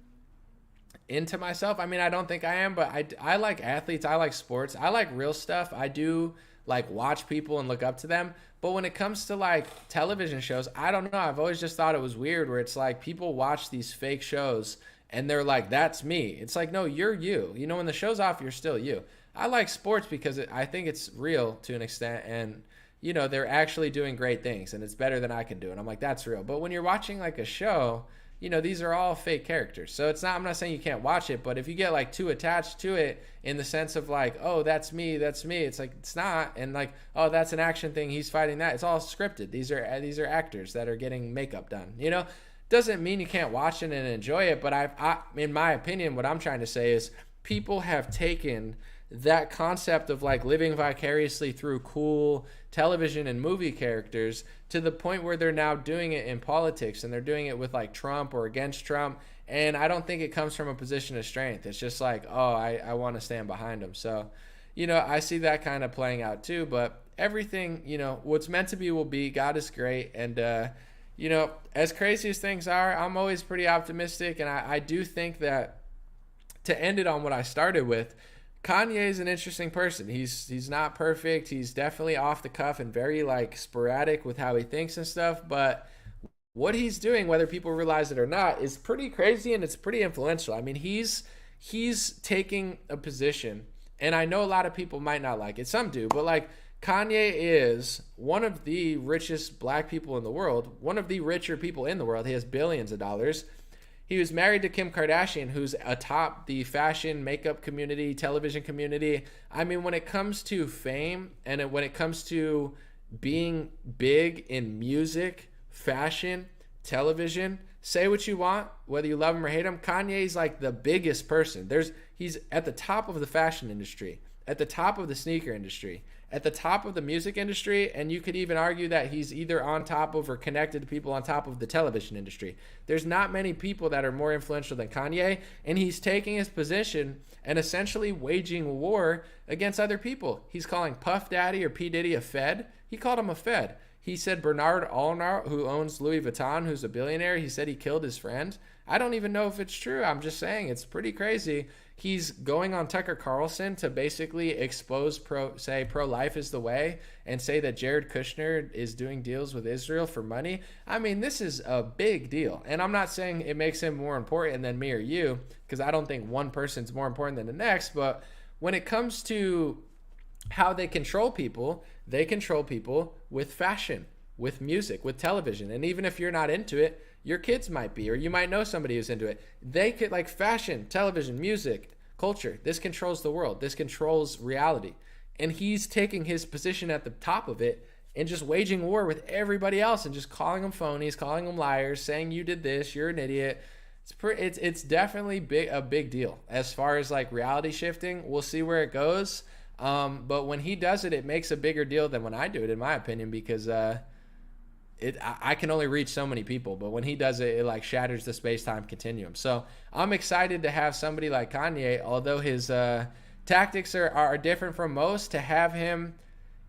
into myself. I mean, I don't think I am, but I like athletes. I like sports. I like real stuff. I do like watch people and look up to them. But when it comes to like television shows, I don't know. I've always just thought it was weird where it's like people watch these fake shows and they're like, that's me. It's like, no, you're you. When the show's off, you're still you. I like sports because I think it's real to an extent, and they're actually doing great things, and it's better than I can do. And I'm like, that's real. But when you're watching like a show, these are all fake characters. So I'm not saying you can't watch it, but if you get like too attached to it in the sense of like, oh, that's me, it's like, it's not. And like, oh, that's an action thing, he's fighting that. It's all scripted. These are actors that are getting makeup done, Doesn't mean you can't watch it and enjoy it. But I in my opinion, what I'm trying to say is people have taken that concept of like living vicariously through cool television and movie characters to the point where they're now doing it in politics, and they're doing it with like Trump or against Trump. And I don't think it comes from a position of strength. It's just like, oh, I want to stand behind him. So, I see that kind of playing out too. But everything, what's meant to be will be. God is great. And, as crazy as things are, I'm always pretty optimistic. And I do think that, to end it on what I started with, Kanye is an interesting person. He's not perfect. He's definitely off the cuff and very like sporadic with how he thinks and stuff. But what he's doing, whether people realize it or not, is pretty crazy, and it's pretty influential. I mean, he's taking a position, and I know a lot of people might not like it. Some do, but like Kanye is one of the richest black people in the world, one of the richer people in the world. He has billions of dollars. He was married to Kim Kardashian, who's atop the fashion, makeup community, television community. I mean, when it comes to fame and when it comes to being big in music, fashion, television, say what you want, whether you love him or hate him, Kanye's like the biggest person. He's at the top of the fashion industry, at the top of the sneaker industry, at the top of the music industry, and you could even argue that he's either on top of or connected to people on top of the television industry. There's not many people that are more influential than Kanye, and he's taking his position and essentially waging war against other people. He's calling Puff Daddy or P. Diddy a Fed. He called him a Fed. He said Bernard Arnault, who owns Louis Vuitton, who's a billionaire, he said he killed his friend. I don't even know if it's true. I'm just saying it's pretty crazy. He's going on Tucker Carlson to basically expose pro-life is the way and say that Jared Kushner is doing deals with Israel for money. I mean, this is a big deal. And I'm not saying it makes him more important than me or you, because I don't think one person's more important than the next. But when it comes to how they control people with fashion, with music, with television. And even if you're not into it, your kids might be, or you might know somebody who's into it. They could, like, fashion, television, music, culture. This controls the world. This controls reality. And he's taking his position at the top of it and just waging war with everybody else and just calling them phonies, calling them liars, saying you did this, you're an idiot. It's definitely a big deal as far as like reality shifting. We'll see where it goes. But when he does it, it makes a bigger deal than when I do it, in my opinion, because I can only reach so many people. But when he does it, it like shatters the space-time continuum. So I'm excited to have somebody like Kanye, although his tactics are different from most, to have him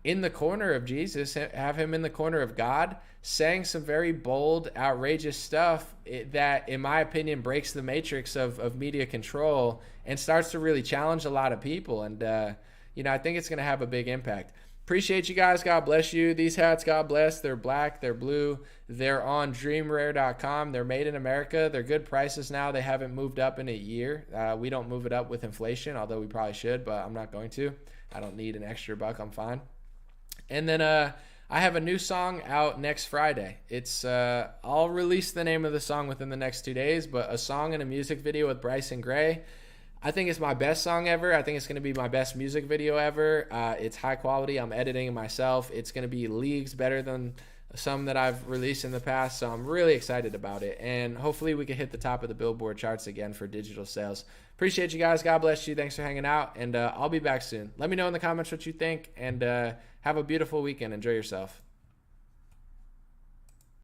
in the corner of Jesus, have him in the corner of God, saying some very bold, outrageous stuff that, in my opinion, breaks the matrix of media control and starts to really challenge a lot of people. And, I think it's going to have a big impact. Appreciate you guys. God bless you. These hats, God bless. They're black. They're blue. They're on dreamrare.com. They're made in America. They're good prices now. They haven't moved up in a year. We don't move it up with inflation, although we probably should, but I'm not going to. I don't need an extra buck. I'm fine. And then I have a new song out next Friday. I'll release the name of the song within the next 2 days, but a song and a music video with Bryson Gray. I think it's my best song ever. I think it's going to be my best music video ever. It's high quality. I'm editing it myself. It's going to be leagues better than some that I've released in the past, so I'm really excited about it. And hopefully we can hit the top of the Billboard charts again for digital sales. Appreciate you guys. God bless you. Thanks for hanging out, and I'll be back soon. Let me know in the comments what you think, and have a beautiful weekend. Enjoy yourself.